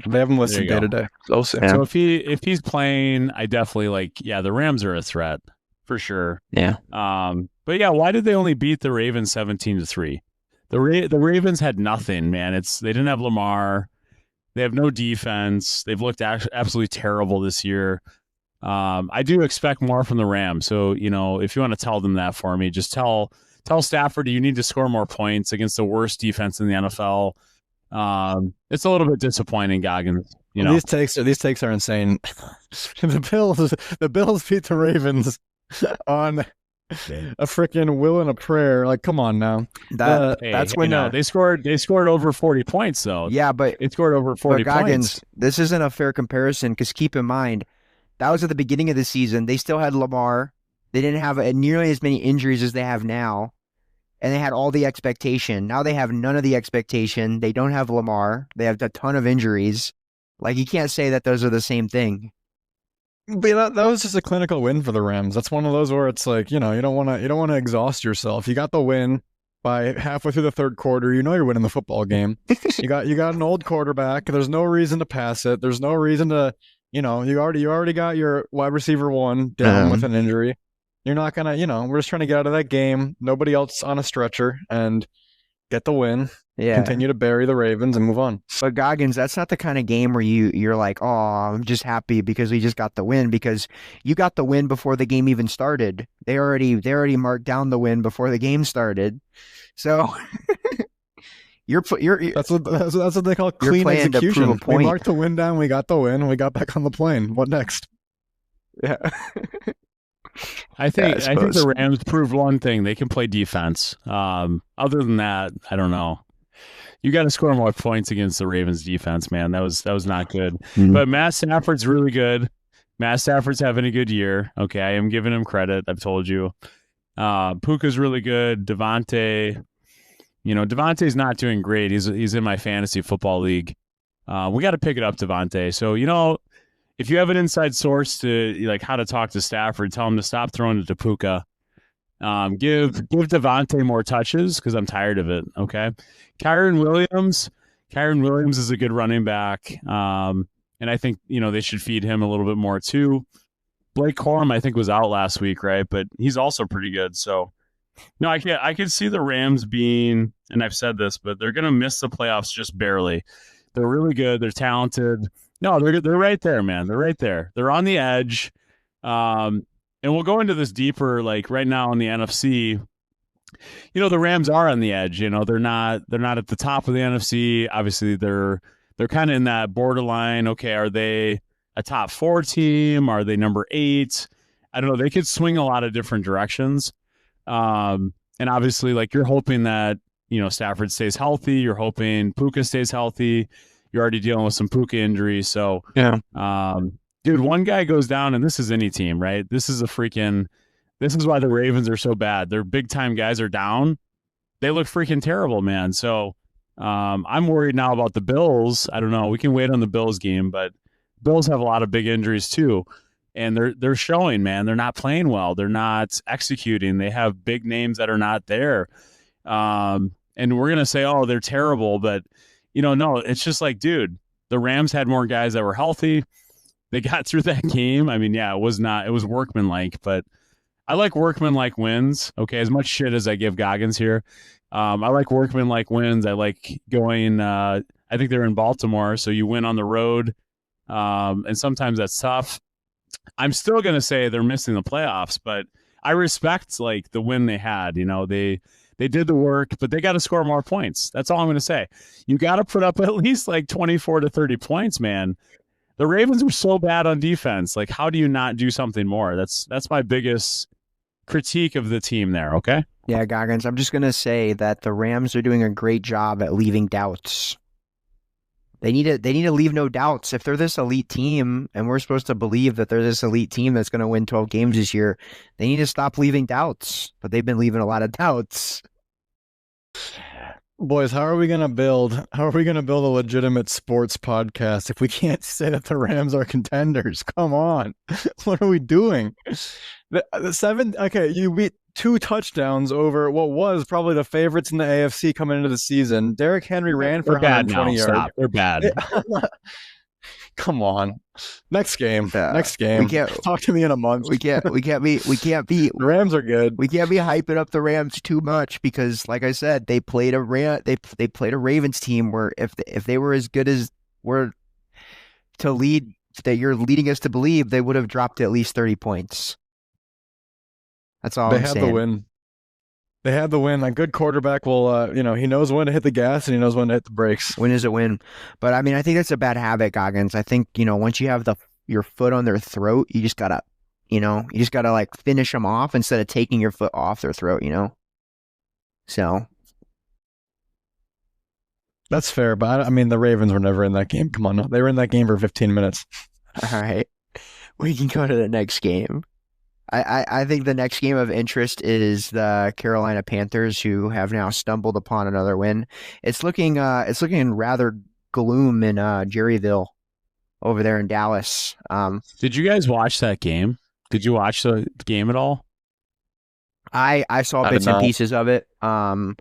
They have him listed day to day. So if he's playing, I definitely the Rams are a threat for sure. Yeah. But yeah, why did they only beat the Ravens 17-3? The Ravens had nothing, man. They didn't have Lamar. They have no defense. They've looked absolutely terrible this year. I do expect more from the Rams. So, if you want to tell them that for me, just tell Stafford you need to score more points against the worst defense in the NFL. It's a little bit disappointing, Goggins. These takes are insane. The Bills beat the Ravens on a freaking will and a prayer. Like, come on now. That's when they scored over 40 points though. Yeah, but it scored over 40 Goggins, points. This isn't a fair comparison because keep in mind that was at the beginning of the season. They still had Lamar. They didn't have nearly as many injuries as they have now, and they had all the expectation. Now they have none of the expectation. They don't have Lamar. They have a ton of injuries. Like, you can't say that those are the same thing. But that was just a clinical win for the Rams. That's one of those where it's like, you don't want to exhaust yourself. You got the win by halfway through the third quarter. You're winning the football game. you got an old quarterback. There's no reason to pass it. There's no reason to, you already got your wide receiver one down with an injury. You're not gonna, we're just trying to get out of that game. Nobody else on a stretcher and get the win. Yeah. Continue to bury the Ravens and move on. But Goggins, that's not the kind of game where you're like, oh, I'm just happy because we just got the win, because you got the win before the game even started. They already marked down the win before the game started. So that's what they call clean execution. We marked the win down, we got the win, we got back on the plane. What next? Yeah. I think the Rams proved one thing: they can play defense. Other than that, I don't know. You got to score more points against the Ravens defense, man. That was not good. Mm-hmm. But Matt Stafford's really good. Matt Stafford's having a good year. Okay, I am giving him credit. I've told you. Puka's really good. Devontae, Devontae's not doing great. He's in my fantasy football league. We got to pick it up, Devontae. So, if you have an inside source to how to talk to Stafford, tell him to stop throwing it to Puka. Give Devontae more touches because I'm tired of it. Okay, Kyron Williams is a good running back, and I think they should feed him a little bit more too. Blake Corum I think was out last week, right? But he's also pretty good. So no, I could see the Rams being, and I've said this, but they're gonna miss the playoffs just barely. They're really good. They're talented. No, they're right there, man. They're right there. They're on the edge. And we'll go into this deeper, like right now in the NFC. The Rams are on the edge. They're not at the top of the NFC. Obviously, they're kind of in that borderline. Okay, are they a top 4 team? Are they number 8? I don't know. They could swing a lot of different directions. And obviously, you're hoping that Stafford stays healthy. You're hoping Puka stays healthy. You're already dealing with some Puka injuries. So, dude, one guy goes down, and this is any team, right? This is why the Ravens are so bad. Their big-time guys are down. They look freaking terrible, man. So I'm worried now about the Bills. I don't know. We can wait on the Bills game, but Bills have a lot of big injuries too. And they're showing, man. They're not playing well. They're not executing. They have big names that are not there. And we're going to say, oh, they're terrible. But, no, it's just like, dude, the Rams had more guys that were healthy. They got through that game. I mean, yeah, it was workmanlike, but I like workmanlike wins. Okay, as much shit as I give Goggins here. I like workmanlike wins. I like going, I think they're in Baltimore, so you win on the road. And sometimes that's tough. I'm still going to say they're missing the playoffs, but I respect like the win they had. They did the work, but they got to score more points. That's all I'm going to say. You got to put up at least like 24 to 30 points, man. The Ravens were so bad on defense. Like, how do you not do something more? That's my biggest critique of the team there, okay? Yeah, Goggins, I'm just going to say that the Rams are doing a great job at leaving doubts. They need to leave no doubts. If they're this elite team, and we're supposed to believe that they're this elite team that's going to win 12 games this year, they need to stop leaving doubts. But they've been leaving a lot of doubts. Boys, how are we gonna build a legitimate sports podcast if we can't say that the Rams are contenders? Come on. What are we doing? You beat 2 touchdowns over what was probably the favorites in the AFC coming into the season. Derrick Henry ran for 120 yards. Stop. They're bad. Come on. Next game. We can't talk to me in a month. We can't be The Rams are good. We can't be hyping up the Rams too much because, like I said, they played a Ravens team where if they were as good as we're to lead that you're leading us to believe, they would have dropped at least 30 points. That's all I'm saying. They had the win. A good quarterback will, he knows when to hit the gas and he knows when to hit the brakes. Win is a win. But I mean, I think that's a bad habit, Goggins. I think, once you have your foot on their throat, you just gotta like finish them off instead of taking your foot off their throat, So. That's fair. But I mean, the Ravens were never in that game. Come on. They were in that game for 15 minutes. All right. We can go to the next game. I think the next game of interest is the Carolina Panthers, who have now stumbled upon another win. It's looking rather gloom in Jerryville over there in Dallas. Did you guys watch that game? Did you watch the game at all? I saw bits and pieces of it. I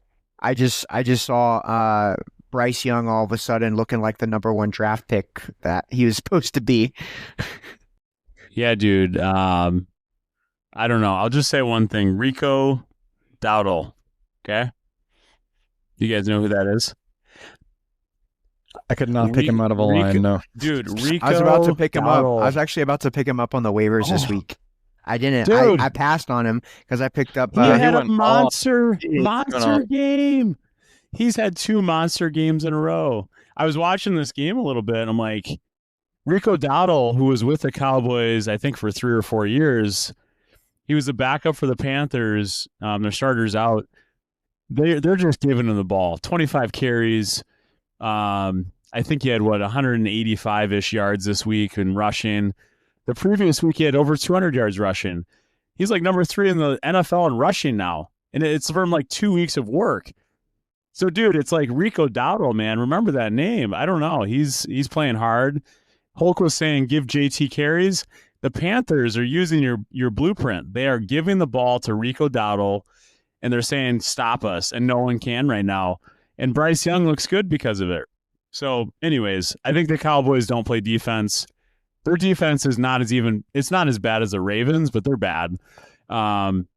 just saw Bryce Young all of a sudden looking like the number 1 draft pick that he was supposed to be. Yeah, dude. I don't know. I'll just say one thing. Rico Dowdle. Okay? You guys know who that is? I could not pick him out of a line, no. Dude, Rico I was about to pick him up. Dowdle. I was actually about to pick him up on the waivers this week. I didn't. Dude. I passed on him because I picked up. He had a went monster game. He's had 2 monster games in a row. I was watching this game a little bit, and I'm like, Rico Dowdle, who was with the Cowboys, I think, for 3 or 4 years, he was a backup for the Panthers. Their starters out. They're just giving him the ball. 25 carries. I think he had 185-ish yards this week in rushing. The previous week he had over 200 yards rushing. He's like number 3 in the NFL in rushing now, and it's from like 2 weeks of work. So, dude, it's like Rico Dowdle, man. Remember that name? I don't know. He's playing hard. Hulk was saying give JT carries. The Panthers are using your blueprint. They are giving the ball to Rico Dowdle, and they're saying stop us, and no one can right now. And Bryce Young looks good because of it. So, anyways, I think the Cowboys don't play defense. Their defense is it's not as bad as the Ravens, but they're bad. And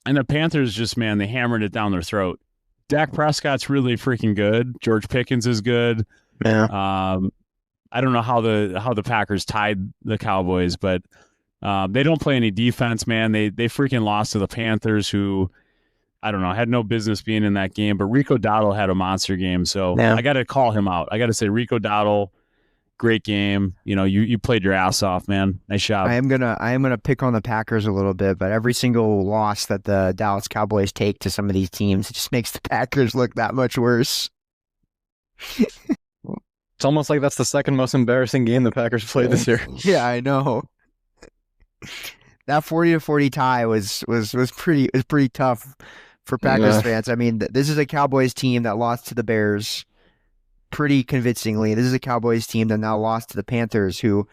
the Panthers just, man, they hammered it down their throat. Dak Prescott's really freaking good. George Pickens is good. Yeah. I don't know how the Packers tied the Cowboys, but they don't play any defense, man. They freaking lost to the Panthers, who, I don't know, had no business being in that game. But Rico Dowdle had a monster game, so yeah. I got to call him out. I got to say, Rico Dowdle, great game. You played your ass off, man. Nice job. I am gonna pick on the Packers a little bit, but every single loss that the Dallas Cowboys take to some of these teams, it just makes the Packers look that much worse. It's almost like that's the second most embarrassing game the Packers played this year. Yeah, I know. That 40-40 tie was pretty tough for Packers fans. I mean, this is a Cowboys team that lost to the Bears pretty convincingly. This is a Cowboys team that now lost to the Panthers, who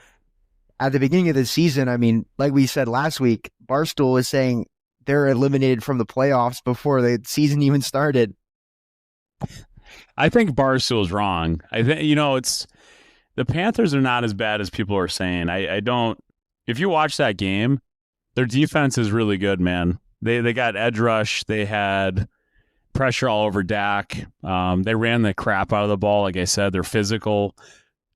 at the beginning of the season, I mean, like we said last week, Barstool was saying they're eliminated from the playoffs before the season even started. I think Barstool's wrong. I think it's the Panthers are not as bad as people are saying. I don't. If you watch that game, their defense is really good, man. They got edge rush. They had pressure all over Dak. They ran the crap out of the ball. Like I said, they're physical.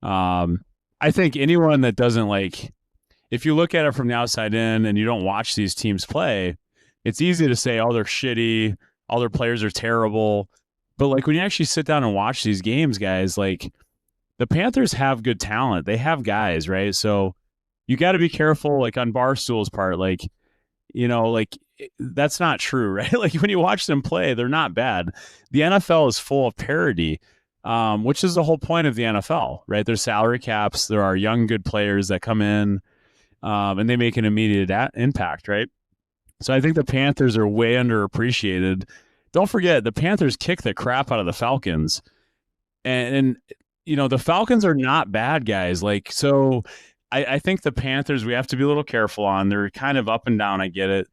I think anyone that doesn't if you look at it from the outside in and you don't watch these teams play, it's easy to say, oh, they're shitty. All their players are terrible. But when you actually sit down and watch these games, guys, the Panthers have good talent. They have guys, right? So you got to be careful, on Barstool's part, that's not true, right? When you watch them play, they're not bad. The NFL is full of parity, which is the whole point of the NFL, right? There's salary caps. There are young, good players that come in, and they make an immediate impact, right? So I think the Panthers are way underappreciated. Don't forget, the Panthers kick the crap out of the Falcons. And the Falcons are not bad guys. So I think the Panthers, we have to be a little careful on. They're kind of up and down. I get it.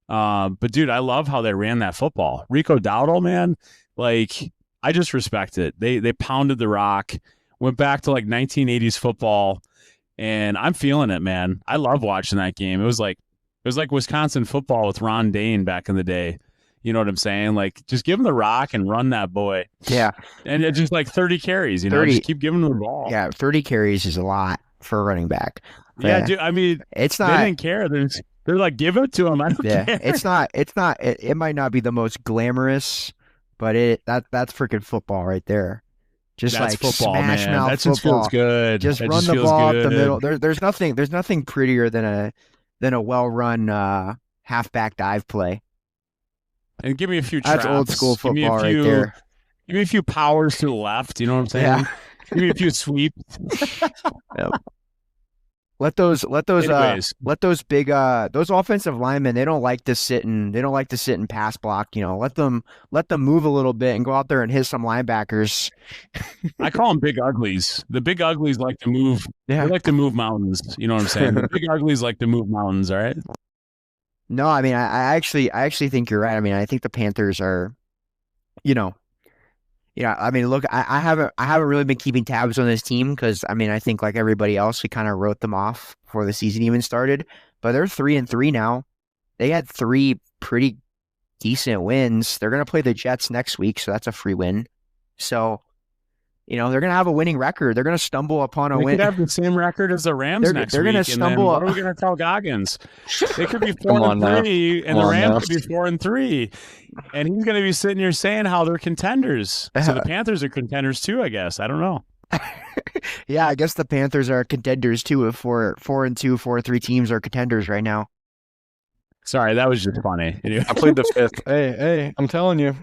But, dude, I love how they ran that football. Rico Dowdle, man, I just respect it. They pounded the rock, went back to 1980s football, and I'm feeling it, man. I love watching that game. It was like Wisconsin football with Ron Dane back in the day. You know what I'm saying? Just give him the rock and run that boy. Yeah. And it's just 30 carries, 30, just keep giving him the ball. Yeah, 30 carries is a lot for a running back. Yeah, dude, I mean, it's not. They didn't care. They're like, give it to him. I don't care. It's not. It might not be the most glamorous, but that's freaking football right there. Just that's football, smash man. mouth That just football. feels good. Just that run just the ball good. up the middle. There's nothing prettier than a well-run halfback dive play. And give me a few traps. That's old school football right there. Give me a few powers to the left. You know what I'm saying? Yeah. Give me a few sweeps. Yep. Let those big those offensive linemen, they don't like to sit and pass block, let them move a little bit and go out there and hit some linebackers. I call them big uglies. The big uglies like to move. Yeah. They like to move mountains. You know what I'm saying? The big uglies like to move mountains, all right? No, I mean, I actually think you're right. I mean, I think the Panthers are, I mean, look, I haven't really been keeping tabs on this team because, I mean, I think like everybody else, we kind of wrote them off before the season even started. But they're 3-3 now. They had 3 pretty decent wins. They're going to play the Jets next week, so that's a free win. So, they're going to have a winning record. They're going to stumble upon a win. They could have the same record as the Rams next week. They're going to stumble. What are we going to tell Goggins? They could be 4-3, and the Rams could be 4-3, and he's going to be sitting here saying how they're contenders. So the Panthers are contenders too, I guess. I don't know. Yeah, I guess the Panthers are contenders too. If 4-2, 4-3 teams are contenders right now. Sorry, that was just funny. I played the 5th. Hey, I'm telling you.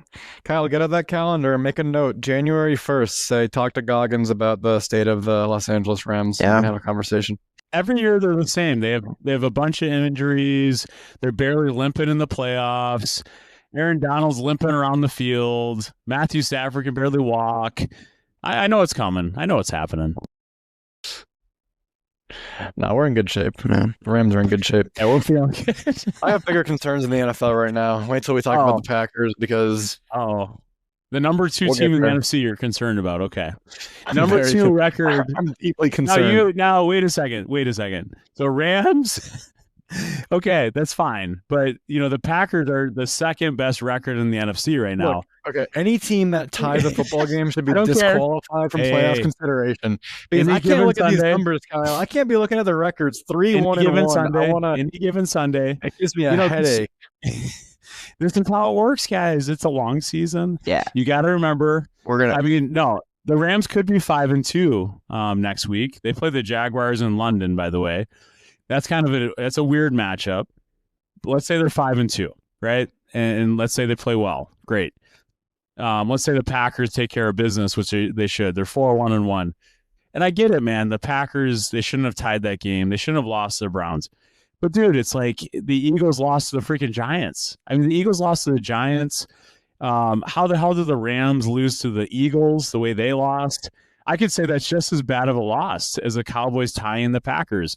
Kyle, get out that calendar and make a note. January 1st, say, talk to Goggins about the state of the Los Angeles Rams and have a conversation. Every year they're the same. They have a bunch of injuries. They're barely limping in the playoffs. Aaron Donald's limping around the field. Matthew Stafford can barely walk. I know it's coming. I know it's happening. No, we're in good shape. Man. The Rams are in good shape. Yeah, we're feeling good. I have bigger concerns in the NFL right now. Wait till we talk about the Packers because the number 2 team in the NFC you're concerned about. Okay. Number 2 record. I'm deeply concerned. Now wait a second. So Rams okay, that's fine. But the Packers are the second best record in the NFC right now. Look, okay. Any team that ties a football game should be disqualified from playoff consideration. Because I can't look at these numbers, Kyle. I can't be looking at the records 3-1-1. Any given Sunday. It gives me a headache. This is how it works, guys. It's a long season. Yeah. You got to remember. The the Rams could be 5-2 next week. They play the Jaguars in London, by the way. That's that's a weird matchup. But let's say they're 5-2, right? And let's say they play well. Great. Let's say the Packers take care of business, which they should. They're 4-1-1. And I get it, man. The Packers, they shouldn't have tied that game. They shouldn't have lost to the Browns. But, dude, it's like the Eagles lost to the freaking Giants. I mean, the Eagles lost to the Giants. How the hell did the Rams lose to the Eagles the way they lost? I could say that's just as bad of a loss as the Cowboys tying the Packers.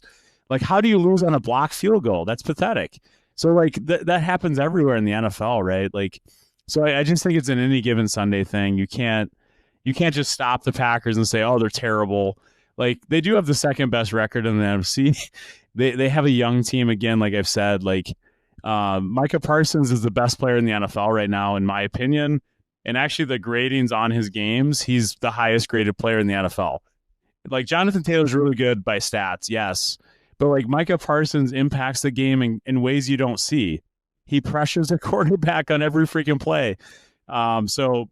Like, how do you lose on a blocked field goal? That's pathetic. So, like, that happens everywhere in the NFL, right? Like, so I just think it's an any given Sunday thing. You can't just stop the Packers and say, oh, they're terrible. Like, they do have the second best record in the NFC. They have a young team, again, like I've said. Like, Micah Parsons is the best player in the NFL right now, in my opinion. And actually, the gradings on his games, he's the highest graded player in the NFL. Like, Jonathan Taylor's really good by stats, yes. But, like, Micah Parsons impacts the game in ways you don't see. He pressures the quarterback on every freaking play. So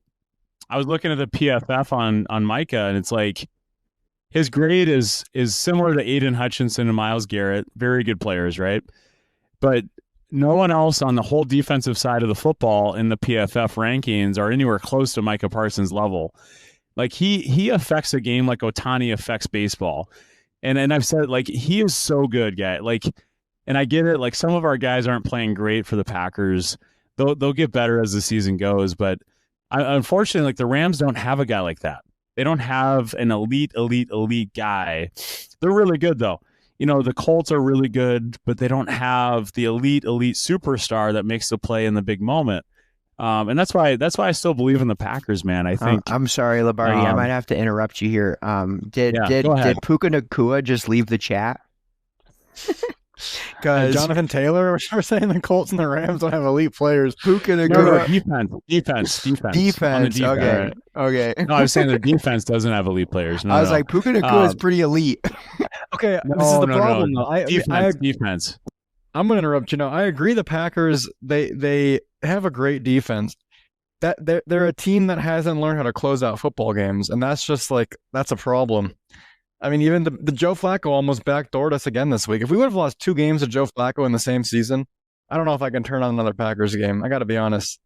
I was looking at the PFF on Micah, and it's like his grade is similar to Aiden Hutchinson and Myles Garrett. Very good players, right? But no one else on the whole defensive side of the football in the PFF rankings are anywhere close to Micah Parsons' level. Like, he affects a game like Ohtani affects baseball. And I've said, like, he is so good, guy. Like, and I get it. Like, some of our guys aren't playing great for the Packers. They'll get better as the season goes. But unfortunately, like, the Rams don't have a guy like that. They don't have an elite guy. They're really good, though. You know, the Colts are really good, but they don't have the elite superstar that makes the play in the big moment. And that's why I still believe in the Packers, man. I think. I'm sorry, Labardi. I might have to interrupt you here. Did Puka Nacua just leave the chat? Because Jonathan Taylor, we're saying the Colts and the Rams don't have elite players. Puka No, Nacua. defense. Defense. Okay. No, I was saying the defense doesn't have elite players. No, I was like, Puka Nacua is pretty elite. Okay, this is the problem. No. Defense. I'm going to interrupt you now. I agree the Packers, they have a great defense. That they're a team that hasn't learned how to close out football games, and that's a problem. I mean, even the Joe Flacco almost backdoored us again this week. If we would have lost 2 games to Joe Flacco in the same season, I don't know if I can turn on another Packers game. I got to be honest.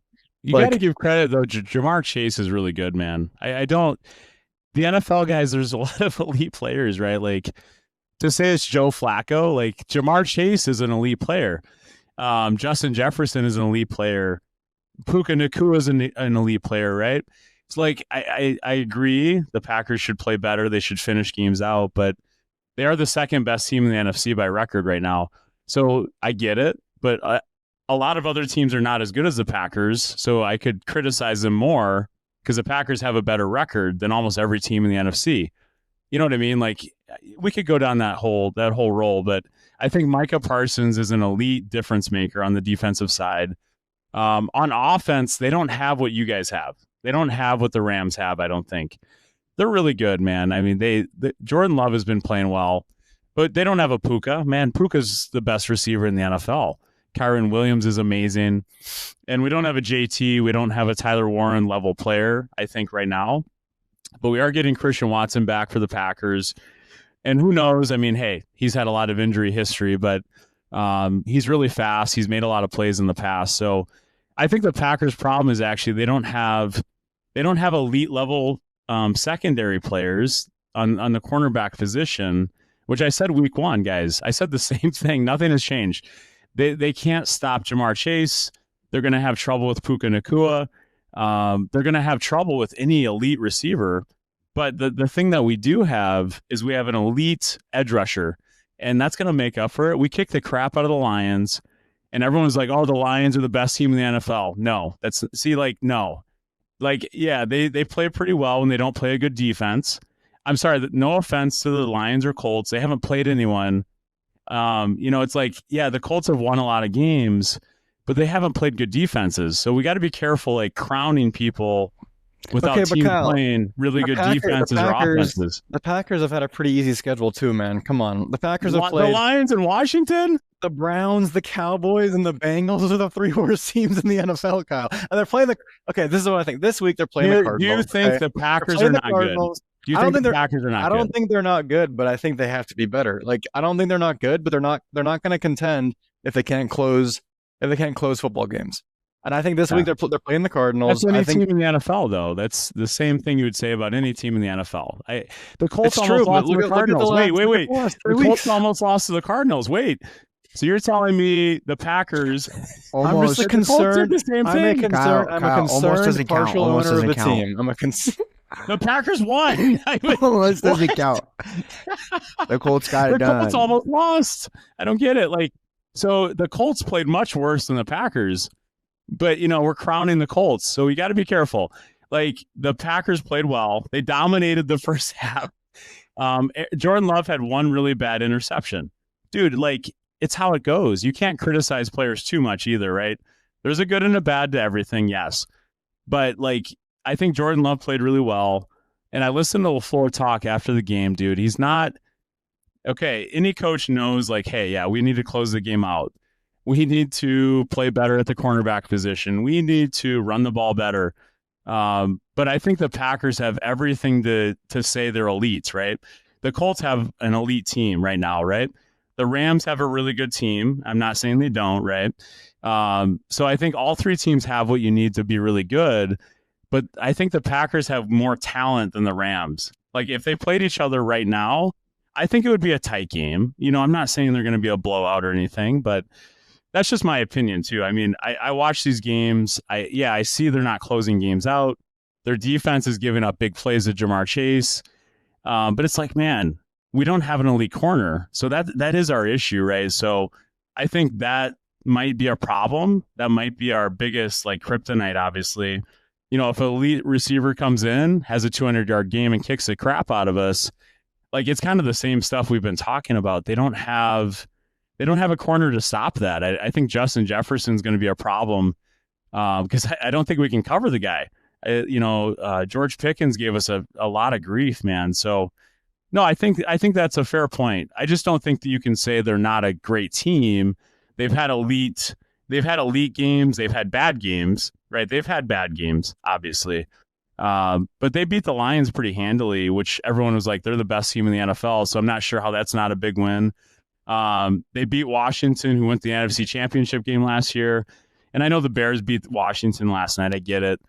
You got to give credit, though. Jamar Chase is really good, man. I don't – the NFL guys, there's a lot of elite players, right? Like, to say it's Joe Flacco, like, Jamar Chase is an elite player. Justin Jefferson is an elite player. Puka Nacua is an elite player, right? It's like, I agree the Packers should play better. They should finish games out, but they are the second best team in the NFC by record right now. So I get it, but a lot of other teams are not as good as the Packers, so I could criticize them more because the Packers have a better record than almost every team in the NFC. You know what I mean? Like, we could go down that whole role, but I think Micah Parsons is an elite difference maker on the defensive side. On offense, they don't have what you guys have. They don't have what the Rams have, I don't think. They're really good, man. I mean, Jordan Love has been playing well, but they don't have a Puka. Man, Puka's the best receiver in the NFL. Kyron Williams is amazing. And we don't have a JT. We don't have a Tyler Warren level player, I think, right now. But we are getting Christian Watson back for the Packers. And who knows? I mean, hey, he's had a lot of injury history, but he's really fast. He's made a lot of plays in the past. So I think the Packers' problem is actually they don't have elite level secondary players on the cornerback position, which I said week 1, guys. I said the same thing. Nothing has changed. They can't stop Jamar Chase. They're going to have trouble with Puka Nacua. They're going to have trouble with any elite receiver. But the thing that we do have is we have an elite edge rusher, and that's going to make up for it. We kicked the crap out of the Lions, and everyone's like, oh, the Lions are the best team in the NFL. No. No. Like, yeah, they play pretty well when they don't play a good defense. I'm sorry, no offense to the Lions or Colts. They haven't played anyone. It's like, yeah, the Colts have won a lot of games, but they haven't played good defenses. So we got to be careful, like, crowning people without teams playing really good defenses or offenses. The Packers have had a pretty easy schedule too, man. Come on. The Packers have played... The Lions in Washington? the Browns, the Cowboys, and the Bengals. Those are the 3 worst teams in the NFL, Kyle. And they're playing okay, this is what I think. This week they're playing the Cardinals. Do you think the Packers are not good? Do you think the Packers are not good? I don't think they're not good, but I think they have to be better. Like, I don't think they're not good, but they're not going to contend if they can't close football games. And I think this week they're playing the Cardinals. That's any team in the NFL, though. That's the same thing you would say about any team in the NFL. The Colts almost lost to the Cardinals. Wait. The Colts almost lost to the Cardinals. Wait. So you're telling me the Packers? I'm just concerned. The same thing. I'm a concerned partial owner of the team. The Packers won. Almost doesn't count. The Colts got it done. The Colts almost lost. I don't get it. So the Colts played much worse than the Packers. But, we're crowning the Colts, so we got to be careful. The Packers played well. They dominated the first half. Jordan Love had one really bad interception. Dude, it's how it goes. You can't criticize players too much either, right? There's a good and a bad to everything, yes. But, I think Jordan Love played really well. And I listened to LaFleur talk after the game, dude. He's not – okay, any coach knows, hey, yeah, we need to close the game out. We need to play better at the cornerback position. We need to run the ball better. But I think the Packers have everything to say they're elites, right? The Colts have an elite team right now, right? The Rams have a really good team. I'm not saying they don't, right? So I think all 3 teams have what you need to be really good. But I think the Packers have more talent than the Rams. If they played each other right now, I think it would be a tight game. I'm not saying they're going to be a blowout or anything, but that's just my opinion too. I mean, I watch these games. I see they're not closing games out. Their defense is giving up big plays to Jamar Chase. But it's man, we don't have an elite corner. So that is our issue, right? So I think that might be a problem. That might be our biggest kryptonite, obviously. If an elite receiver comes in, has a 200-yard game and kicks the crap out of us, it's kind of the same stuff we've been talking about. They don't have a corner to stop that. I think Justin Jefferson's going to be a problem because I don't think we can cover the guy. George Pickens gave us a lot of grief, man. So, no, I think that's a fair point. I just don't think that you can say they're not a great team. They've had elite games. They've had bad games, right? They've had bad games, obviously. But they beat the Lions pretty handily, which everyone was they're the best team in the NFL. So I'm not sure how that's not a big win. They beat Washington, who went to the NFC Championship game last year. And I know the Bears beat Washington last night. I get it.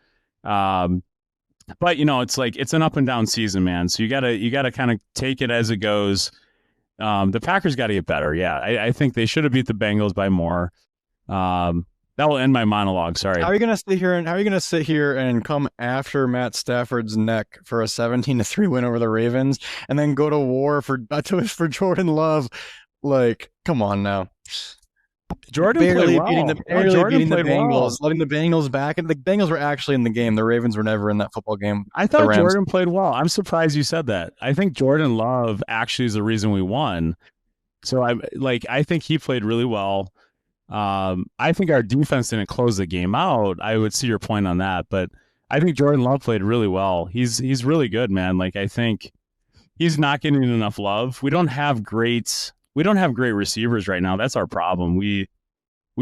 But it's an up and down season, man. So you gotta kind of take it as it goes. The Packers got to get better. Yeah. I think they should have beat the Bengals by more. That will end my monologue. Sorry. How are you going to sit here and come after Matt Stafford's neck for a 17-3 win over the Ravens and then go to war for Jordan Love? Come on now. Jordan barely played well. beating the Bengals, letting the Bengals back, and the Bengals were actually in the game. The Ravens were never in that football game. I thought Jordan played well. I'm surprised you said that. I think Jordan Love actually is the reason we won. So I think he played really well. I think our defense didn't close the game out. I would see your point on that, but I think Jordan Love played really well. He's really good, man. I think he's not getting enough love. We don't have great receivers right now. That's our problem. We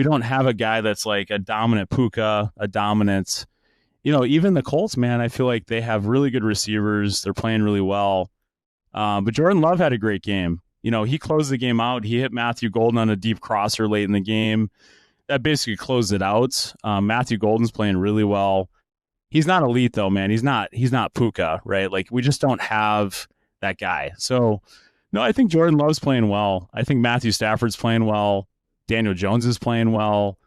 don't have a guy that's a dominant Puka, a dominant, even the Colts, man, I feel like they have really good receivers. They're playing really well. But Jordan Love had a great game. He closed the game out. He hit Matthew Golden on a deep crosser late in the game. That basically closed it out. Matthew Golden's playing really well. He's not elite though, man. He's not Puka, right? We just don't have that guy. So no, I think Jordan Love's playing well. I think Matthew Stafford's playing well. Daniel Jones is playing well.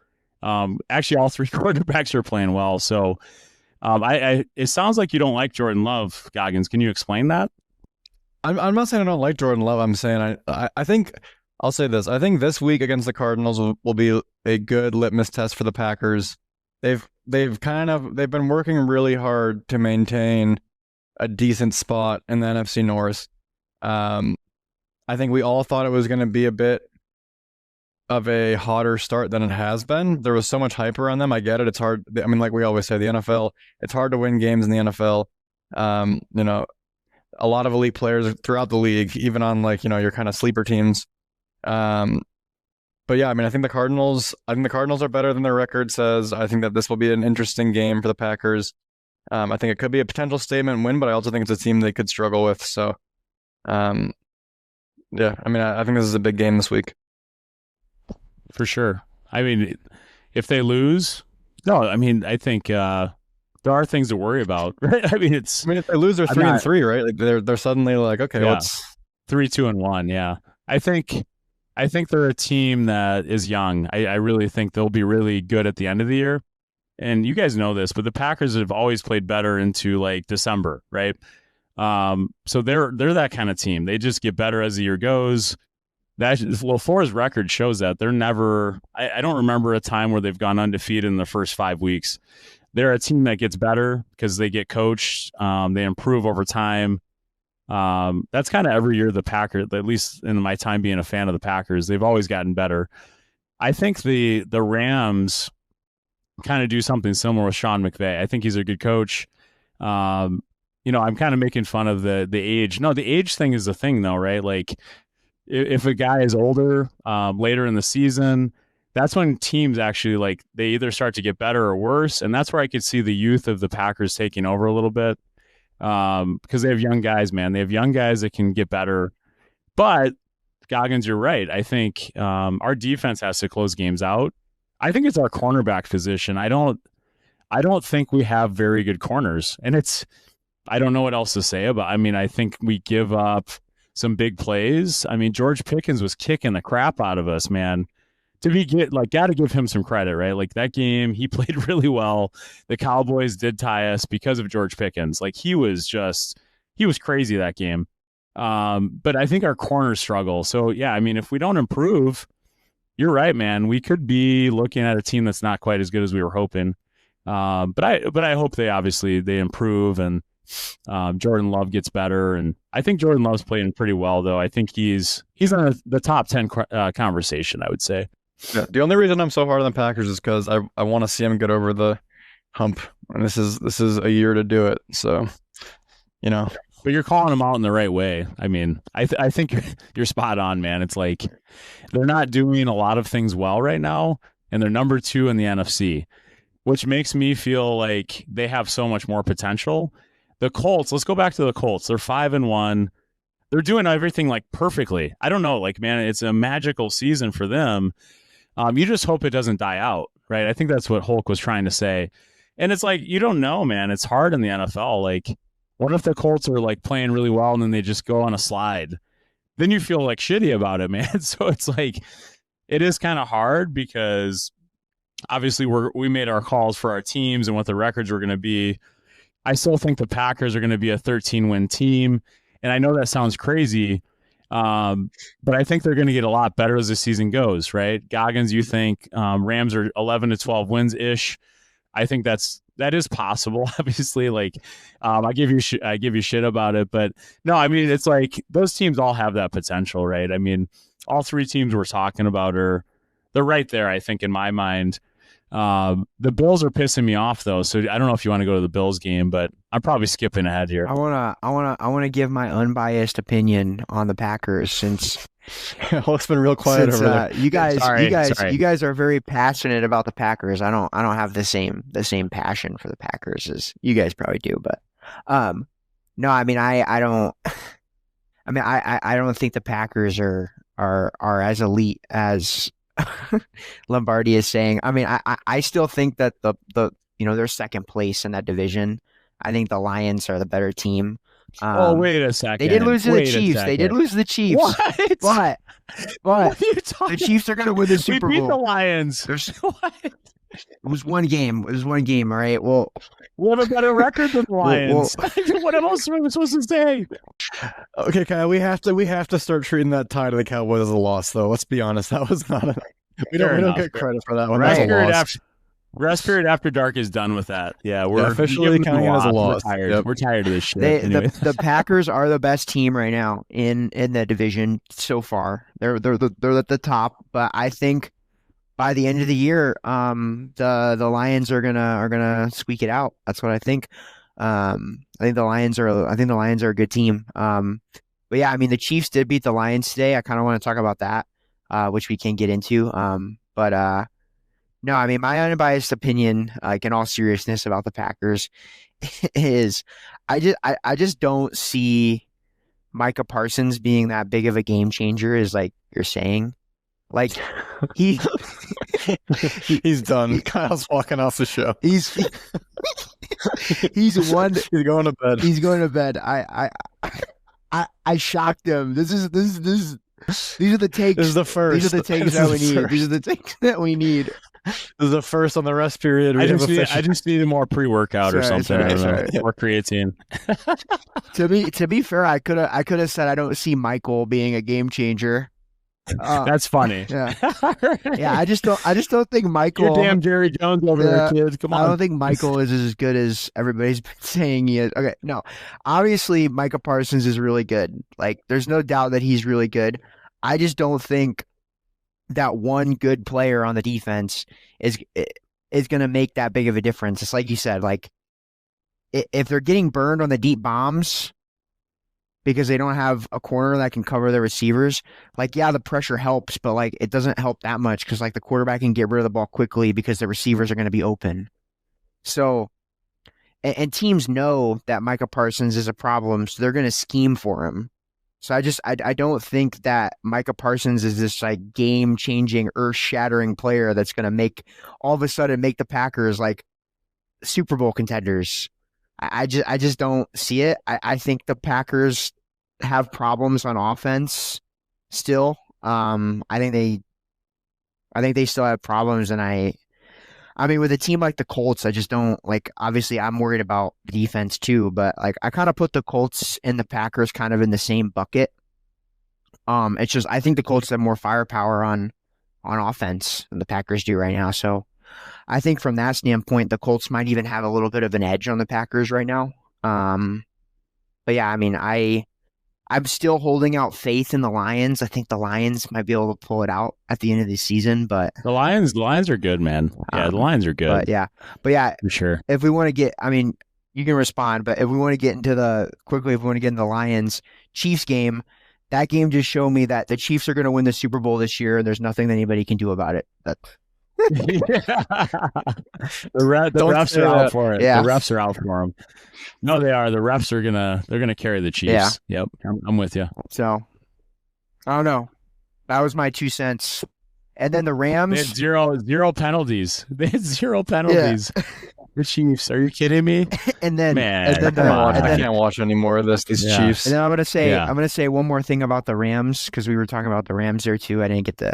Actually, all 3 quarterbacks are playing well. So it sounds like you don't like Jordan Love, Goggins. Can you explain that? I'm not saying I don't like Jordan Love. I'm saying I think I'll say this. I think this week against the Cardinals will be a good litmus test for the Packers. They've been working really hard to maintain a decent spot in the NFC North. I think we all thought it was going to be a bit of a hotter start than it has been. There was so much hype around them. I get it. It's hard. I mean, like we always say, the NFL, it's hard to win games in the NFL. A lot of elite players throughout the league, even on your kind of sleeper teams. But yeah, I mean, I think the Cardinals are better than their record says. I think that this will be an interesting game for the Packers. I think it could be a potential statement win, but I also think it's a team they could struggle with. So, yeah, I mean, I think this is a big game this week. For sure. I mean, if they lose, no, I mean, I think there are things to worry about, right? I mean, if they lose, they're 3-3, right? Like they're suddenly like, okay, yeah, what's 3-2-1? Yeah, I think they're a team that is young. I really think they'll be really good at the end of the year. And you guys know this, but the Packers have always played better into like December, right? So they're that kind of team. They just get better as the year goes. Florida's record shows that they're never. I don't remember a time where they've gone undefeated in the first 5 weeks. They're a team that gets better because they get coached. They improve over time. That's kind of every year the Packers, at least in my time being a fan of the Packers, they've always gotten better. I think the Rams kind of do something similar with Sean McVay. I think he's a good coach. I'm kind of making fun of the age. No, the age thing is the thing though, right? Like if a guy is older, later in the season, that's when teams actually like they either start to get better or worse. And that's where I could see the youth of the Packers taking over a little bit. Because they have young guys, man. They have young guys that can get better. But Goggins, you're right. I think our defense has to close games out. I think it's our cornerback position. I don't think we have very good corners. And I don't know what else to say about. I mean, I think we give up some big plays. I mean, George Pickens was kicking the crap out of us, man. Got to give him some credit, right? Like that game, he played really well. The Cowboys did tie us because of George Pickens. Like he was crazy that game. But I think our corners struggle. So yeah, I mean, if we don't improve, you're right, man. We could be looking at a team that's not quite as good as we were hoping. But I hope they improve and Jordan Love gets better. And I think Jordan Love's playing pretty well, though. I think he's on the top 10 conversation, I would say. Yeah, the only reason I'm so hard on the Packers is because I want to see them get over the hump, and this is a year to do it. So, But you're calling them out in the right way. I mean, I think you're spot on, man. It's like they're not doing a lot of things well right now, and they're number 2 in the NFC, which makes me feel like they have so much more potential. The Colts, let's go back to the Colts. They're 5-1. They're doing everything like perfectly. I don't know, like, man, it's a magical season for them. You just hope it doesn't die out, right? I think that's what Hulk was trying to say. And it's like, you don't know, man. It's hard in the NFL. Like, what if the Colts are like playing really well and then they just go on a slide? Then you feel like shitty about it, man. So it's like, it is kind of hard because obviously we made our calls for our teams and what the records were going to be. I still think the Packers are going to be a 13-win team. And I know that sounds crazy, but I think they're going to get a lot better as the season goes, right? Goggins, you think Rams are 11 to 12 wins-ish. I think that is possible, obviously. Like, I give you shit about it, but no, I mean, it's like those teams all have that potential, right? I mean, all 3 teams we're talking about they're right there, I think, in my mind. The Bills are pissing me off though, so I don't know if you want to go to the Bills game, but I'm probably skipping ahead here. I wanna give my unbiased opinion on the Packers since well, it's been real quiet over there. You guys Sorry. you guys are very passionate about the Packers. I don't have the same passion for the Packers as you guys probably do, but no, I mean I don't think the Packers are as elite as Lombardi is saying. I mean, I still think that they're second place in that division. I think the Lions are the better team. Wait a second. They did lose to the Chiefs. They did lose to the Chiefs. What? What? Are you talking? The Chiefs are going to win the Super We beat Bowl. the Lions. What? It was one game. All right. Well, we have a better record than the Lions. What else am I supposed to say? Okay, Kyle, we have to start treating that tie to the Cowboys as a loss, though. Let's be honest. That was not we don't get credit for that one. That's a loss. Rest period after dark is done with that. Yeah, we're officially counting it as a loss. We're tired. Yep. We're tired of this shit. The Packers are the best team right now in the division so far. They're at the top, but I think by the end of the year, the Lions are gonna squeak it out. That's what I think. I think the Lions are a good team. But yeah, I mean the Chiefs did beat the Lions today. I kind of want to talk about that. which we can get into. But no, I mean, my unbiased opinion, like in all seriousness about the Packers, is I just don't see Micah Parsons being that big of a game changer, as like you're saying. Like he He's done. Kyle's walking off the show. he's he's one. He's going to bed. He's going to bed. I shocked him. This is these are the takes. This is the first. These are the takes This that is we the need. first. These are the takes that we need. This is the first on the rest period. We I have just need more pre-workout or Sorry, something. I don't sorry. know. Or creatine. To be fair, I could have said I don't see Michael being a game changer. That's funny. Yeah. Yeah, I just don't think Michael. You're damn Jerry Jones over there, kid. Come on. I don't think Michael is as good as everybody's been saying he is. Okay, no. Obviously, Micah Parsons is really good. Like, there's no doubt that he's really good. I just don't think that one good player on the defense is going to make that big of a difference. It's like you said, like, if they're getting burned on the deep bombs because they don't have a corner that can cover their receivers, like, yeah, the pressure helps, but like it doesn't help that much because like the quarterback can get rid of the ball quickly because the receivers are going to be open. So, and teams know that Micah Parsons is a problem, so they're going to scheme for him. So I don't think that Micah Parsons is this like game-changing, earth-shattering player that's going to make all of a sudden make the Packers like Super Bowl contenders. I just don't see it. I think the Packers have problems on offense still. I think they still have problems, and I mean, with a team like the Colts, I just don't like. Obviously, I'm worried about the defense too, but like I kind of put the Colts and the Packers kind of in the same bucket. It's just I think the Colts have more firepower on offense than the Packers do right now. So I think from that standpoint, the Colts might even have a little bit of an edge on the Packers right now. But yeah, I mean, I'm still holding out faith in the Lions. I think the Lions might be able to pull it out at the end of the season, but The Lions are good, man. Yeah, the Lions are good. but yeah, For sure. if we want to get, I mean, you can respond, but if we want to get into the Lions Chiefs game, that game just showed me that the Chiefs are going to win the Super Bowl this year, and there's nothing that anybody can do about it. The Don't refs say are out that. for it. Yeah. The refs are out for them. No, they are. The refs are gonna carry the Chiefs. Yeah. Yep, I'm with you. So I don't know. That was my 2 cents. And then the They had Rams, zero penalties. They had zero penalties. The Chiefs. Are you kidding me? and then Man, and then come on. and I then can't watch any more of this. These Yeah. Chiefs. And then I'm Yeah. gonna say one more thing about the Rams because we were talking about the Rams there too. I didn't get to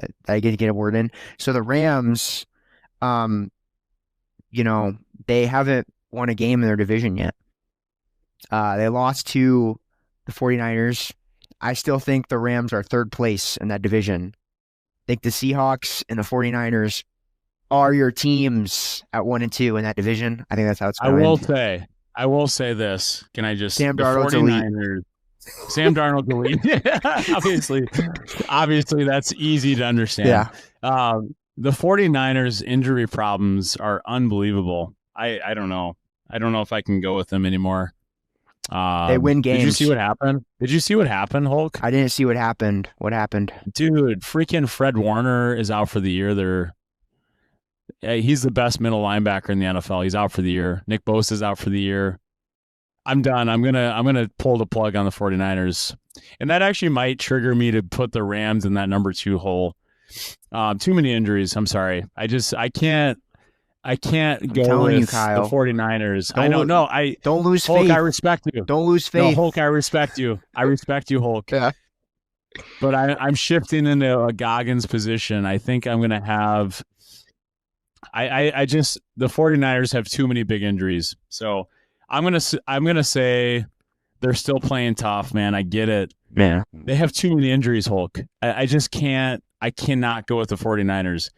get a word in. So the Rams, they haven't won a game in their division yet. They lost to the 49ers. I still think the Rams are third place in that division. I think the Seahawks and the 49ers are your teams at 1 and 2 in that division. I think that's how it's I going. will say this. Can I just Sam the Darnold's elite. 49ers Sam Darnold elite. Obviously that's easy to understand. Yeah. The 49ers injury problems are unbelievable. I don't know. I don't know if I can go with them anymore. They win games. Did you see what happened? Did you see what happened, Hulk? I didn't see what happened. What happened? Dude, freaking Fred Warner is out for the year. He's the best middle linebacker in the NFL. He's out for the year. Nick Bosa's out for the year. I'm done. I'm gonna pull the plug on the 49ers. And that actually might trigger me to put the Rams in that number 2 hole. Too many injuries. I'm sorry. I can't go telling with you, Kyle. the 49ers. Don't I don't lo- know. Don't lose Hulk, faith. I respect you. Don't lose No, faith. Hulk, I respect you. I respect you, Hulk. Yeah. But I'm shifting into a Goggins position. I think I'm going to have I just the 49ers have too many big injuries. So I'm going to say they're still playing tough, man. I get it. Yeah. They have too many injuries, Hulk. I just can't. I cannot go with the 49ers.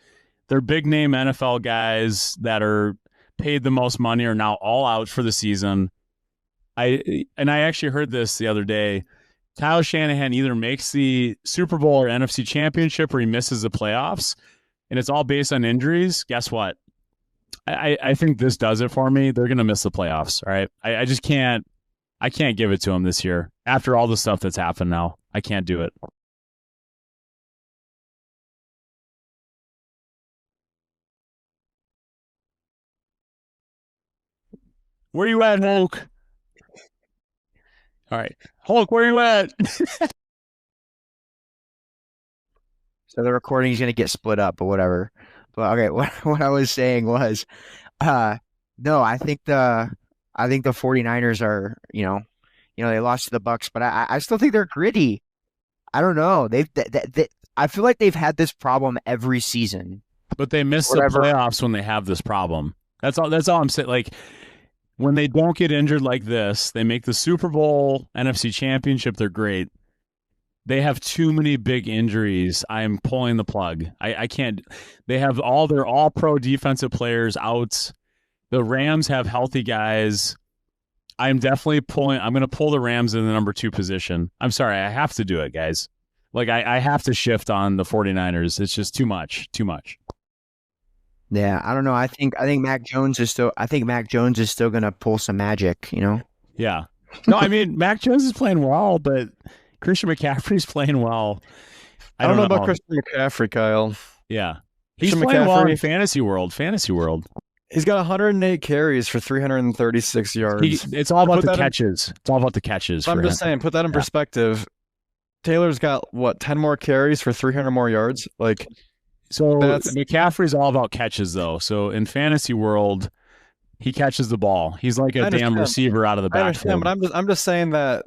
They're big name NFL guys that are paid the most money are now all out for the season. I actually heard this the other day. Kyle Shanahan either makes the Super Bowl or NFC Championship or he misses the playoffs, and it's all based on injuries. Guess what? I think this does it for me. They're going to miss the playoffs, all right? I just can't. I can't give it to them this year. After all the stuff that's happened now, I can't do it. Where you at, Hulk? All right. Hulk, where you at? So the recording is going to get split up or whatever. But okay, what I was saying was, no, I think the 49ers are, they lost to the Bucks, but I still think they're gritty. I don't know. I feel like they've had this problem every season. But they miss Whatever. the playoffs when they have this problem. That's all I'm saying. Like, when they don't get injured like this, they make the Super Bowl, NFC Championship, they're great. They have too many big injuries. I'm pulling the plug. I can't. They have their all-pro defensive players out. The Rams have healthy guys. I'm definitely pulling. I'm going to pull the Rams in the number 2 position. I'm sorry. I have to do it, guys. Like, I have to shift on the 49ers. It's just too much. Too much. Yeah, I don't know. I think Mac Jones is still going to pull some magic, Yeah. No, I mean, Mac Jones is playing well, but Christian McCaffrey's playing well. I don't know about Christian McCaffrey, Kyle. Yeah. He's Christian playing well in McCaffrey, fantasy world. He's got 108 carries for 336 yards. It's all about Put the that in- catches. It's all about the catches. I'm for just him. saying, put that in Yeah. perspective. Taylor's got, 10 more carries for 300 more yards? Like, So That's- McCaffrey's all about catches, though. So in fantasy world, he catches the ball. He's like I a damn understand. receiver out of the I understand, backfield. but I'm just saying that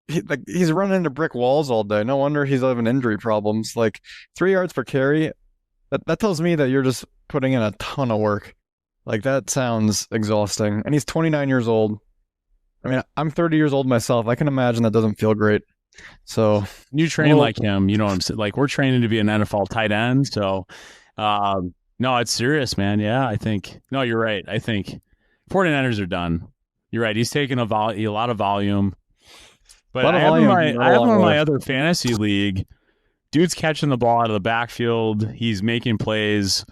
he's running into brick walls all day. No wonder he's having injury problems. Like 3 yards per carry, that tells me that you're just putting in a ton of work. Like that sounds exhausting. And he's 29 years old. I mean, I'm 30 years old myself. I can imagine that doesn't feel great. So You train Well- like him, you know what I'm saying? Like, we're training to be an NFL tight end. So, no, it's serious, man. Yeah, no, you're right. I think 49ers are done. You're right. He's taking a lot of volume. But A lot of I have volume, him not a lot in my more. other fantasy league. Dude's catching the ball out of the backfield. He's making plays.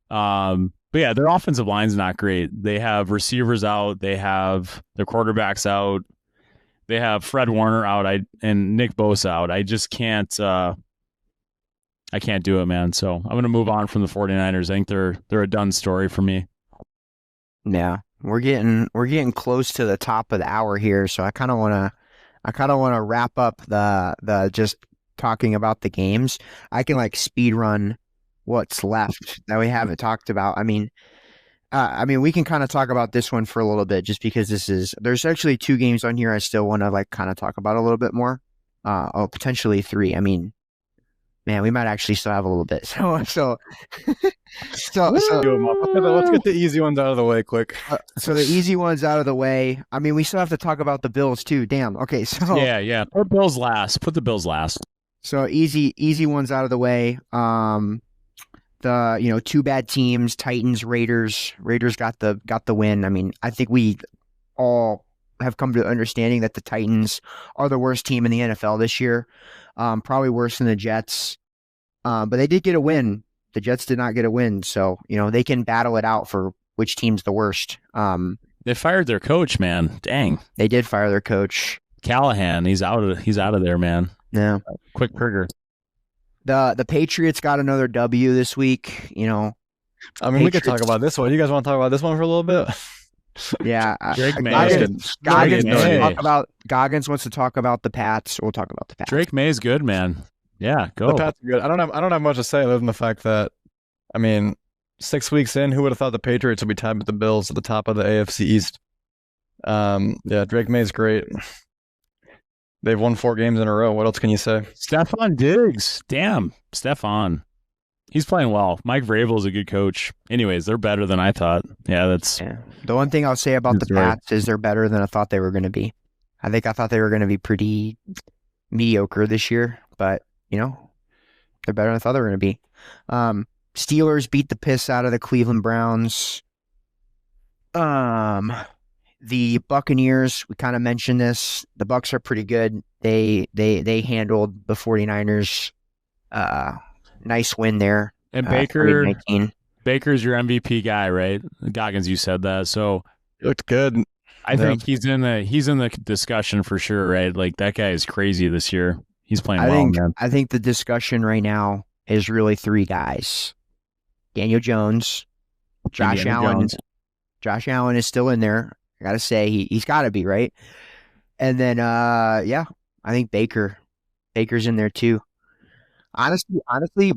But yeah, their offensive line's not great. They have receivers out. They have their quarterbacks out. They have Fred Warner out and Nick Bosa out. I just can't I can't do it, man. So I'm going to move on from the 49ers. I think they're a done story for me. Yeah, we're getting close to the top of the hour here, so I kind of want to wrap up the just talking about the games. I can like speed run what's left that we haven't talked about. I mean, we can kind of talk about this one for a little bit, just because there's actually 2 games on here I still want to like kind of talk about a little bit more. Potentially 3. I mean, man, we might actually still have a little bit. So let's get the easy ones out of the way quick. so the easy ones out of the way. I mean, we still have to talk about the Bills too. Damn. Okay, so Yeah. Put Bills last. Put the Bills last. So easy ones out of the way. The 2 bad teams, Titans, Raiders. Raiders got the win. I mean, I think we all have come to the understanding that the Titans are the worst team in the NFL this year. Probably worse than the Jets. But they did get a win. The Jets did not get a win, so they can battle it out for which team's the worst. They fired their coach, man. Dang. They did fire their coach. Callahan, he's out of there, man. Yeah. Quick trigger. The Patriots got another W this week. I mean, we could talk Patriots. about this one. You guys want to talk about this one for a little bit? Yeah, Drake May. Goggins wants to talk about the Pats. We'll talk about the Pats. Drake May's good, man. Yeah, go. The Pats are good. I don't have much to say other than the fact that, I mean, 6 weeks in, who would have thought the Patriots would be tied with the Bills at the top of the AFC East? Yeah, Drake May's great. They've won 4 games in a row. What else can you say? Stephon Diggs. Damn, Stephon. He's playing well. Mike Vrabel's a good coach. Anyways, they're better than I thought. Yeah, that's The one thing I'll say about the That's right. Pats is they're better than I thought they were going to be. I thought they were going to be pretty mediocre this year, but they're better than I thought they were going to be. Steelers beat the piss out of the Cleveland Browns. The Buccaneers, we kind of mentioned this. The Bucs are pretty good. They handled the 49ers. Nice win there. and 2019. Baker's your MVP guy, right? Goggins, you said that. So He looked good. I think he's in the discussion for sure, right? Like, that guy is crazy this year. He's playing man. I think the discussion right now is really 3 guys. Daniel Jones, Josh Indiana Allen. Jones. Josh Allen is still in there. I gotta say he's got to be right. And then yeah, I think Baker's in there too. Honestly,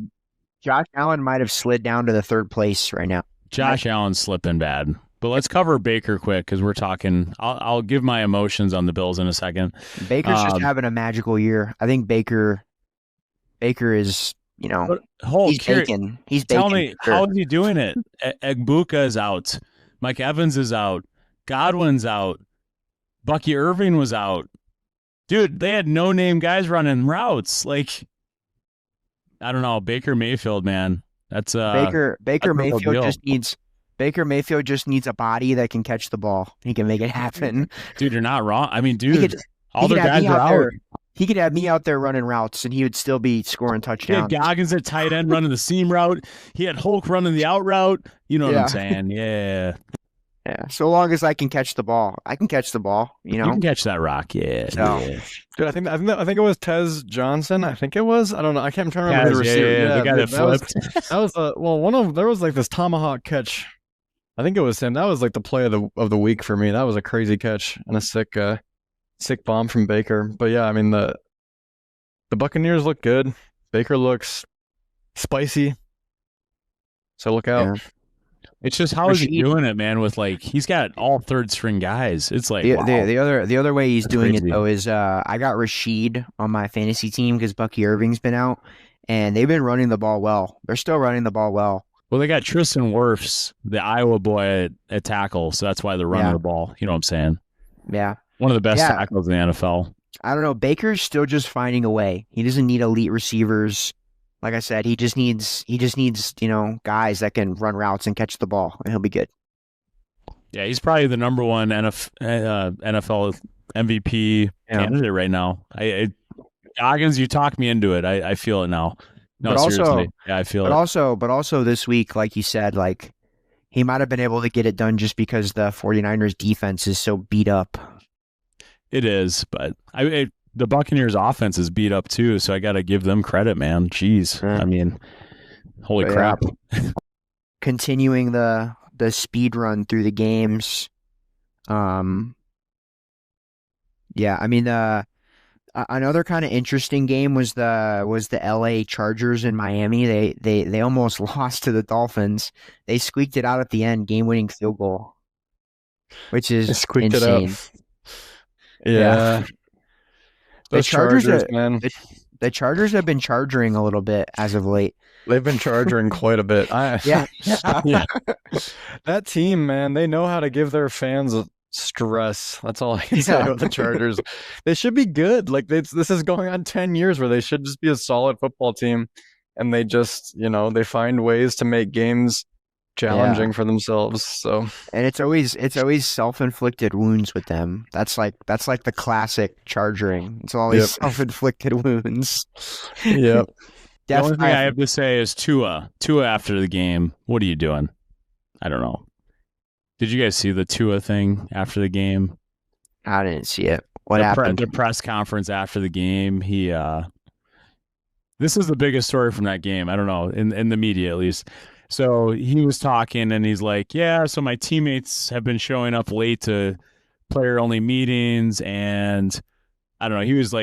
Josh Allen might have slid down to the third place right now. Josh Allen's slipping bad. But let's cover Baker quick because we're talking. I'll give my emotions on the Bills in a second. Baker's just having a magical year. I think Baker is, he's baking. He's baking. Tell me, how is he doing it? Egbuka is out. Mike Evans is out. Godwin's out. Bucky Irving was out. Dude, they had no-name guys running routes. Like, I don't know. Baker Mayfield, man. That's Baker Mayfield just needs a body that can catch the ball. He can make it happen. Dude, you're not wrong. I mean, dude, all their guys are out. He could have me out there running routes, and he would still be scoring touchdowns. He had Goggins at tight end running the seam route. He had Hulk running the out route. You know what I'm saying? Yeah. Yeah. So long as I can catch the ball, I can catch the ball. You can catch that rock. Yeah. So, yeah. Dude, I think it was Tez Johnson. I think it was. I don't know. I can't remember the receiver. Yeah, the guy that flipped. That was there was like this tomahawk catch. I think it was him. That was like the play of the week for me. That was a crazy catch and a sick bomb from Baker. But yeah, I mean the Buccaneers look good. Baker looks spicy. So look out. Yeah. It's just how is he doing it, man? With he's got all third string guys. It's like the other way he's doing it though is I got Rashid on my fantasy team because Bucky Irving's been out, and they've been running the ball well. They're still running the ball well. Well, they got Tristan Wirfs, the Iowa boy at tackle, so that's why they're running the ball. You know what I'm saying? Yeah, one of the best tackles in the NFL. I don't know. Baker's still just finding a way. He doesn't need elite receivers. Like I said, he just needs guys that can run routes and catch the ball, and he'll be good. Yeah, he's probably the number one NFL MVP candidate right now. Goggins, you talked me into it. I feel it now. No, but seriously. Yeah, I feel it. But also this week, like you said, he might have been able to get it done just because the 49ers defense is so beat up. It is, but the Buccaneers offense is beat up too, so I got to give them credit, man. Jeez. I mean, holy crap. Continuing the speed run through the games. Yeah, I mean, another kind of interesting game was the LA Chargers in Miami. They almost lost to the Dolphins. They squeaked it out at the end, game-winning field goal, which is insane. Yeah. The Chargers, man. The Chargers have been charging a little bit as of late. They've been charging quite a bit. Yeah. That team, man, they know how to give their fans stress. That's all I can say about the Chargers. They should be good. This is going on 10 years where they should just be a solid football team, and they just, they find ways to make games challenging for themselves. So, and it's always self-inflicted wounds with them. That's like the classic charging. It's always self-inflicted wounds. Yep. The only thing I have to say is Tua after the game. What are you doing? I don't know. Did you guys see the Tua thing after the game? I didn't see it. What happened? The press conference after the game. He this is the biggest story from that game. I don't know, in the media at least. So he was talking and he's like, yeah, so my teammates have been showing up late to player-only meetings, and I don't know. He was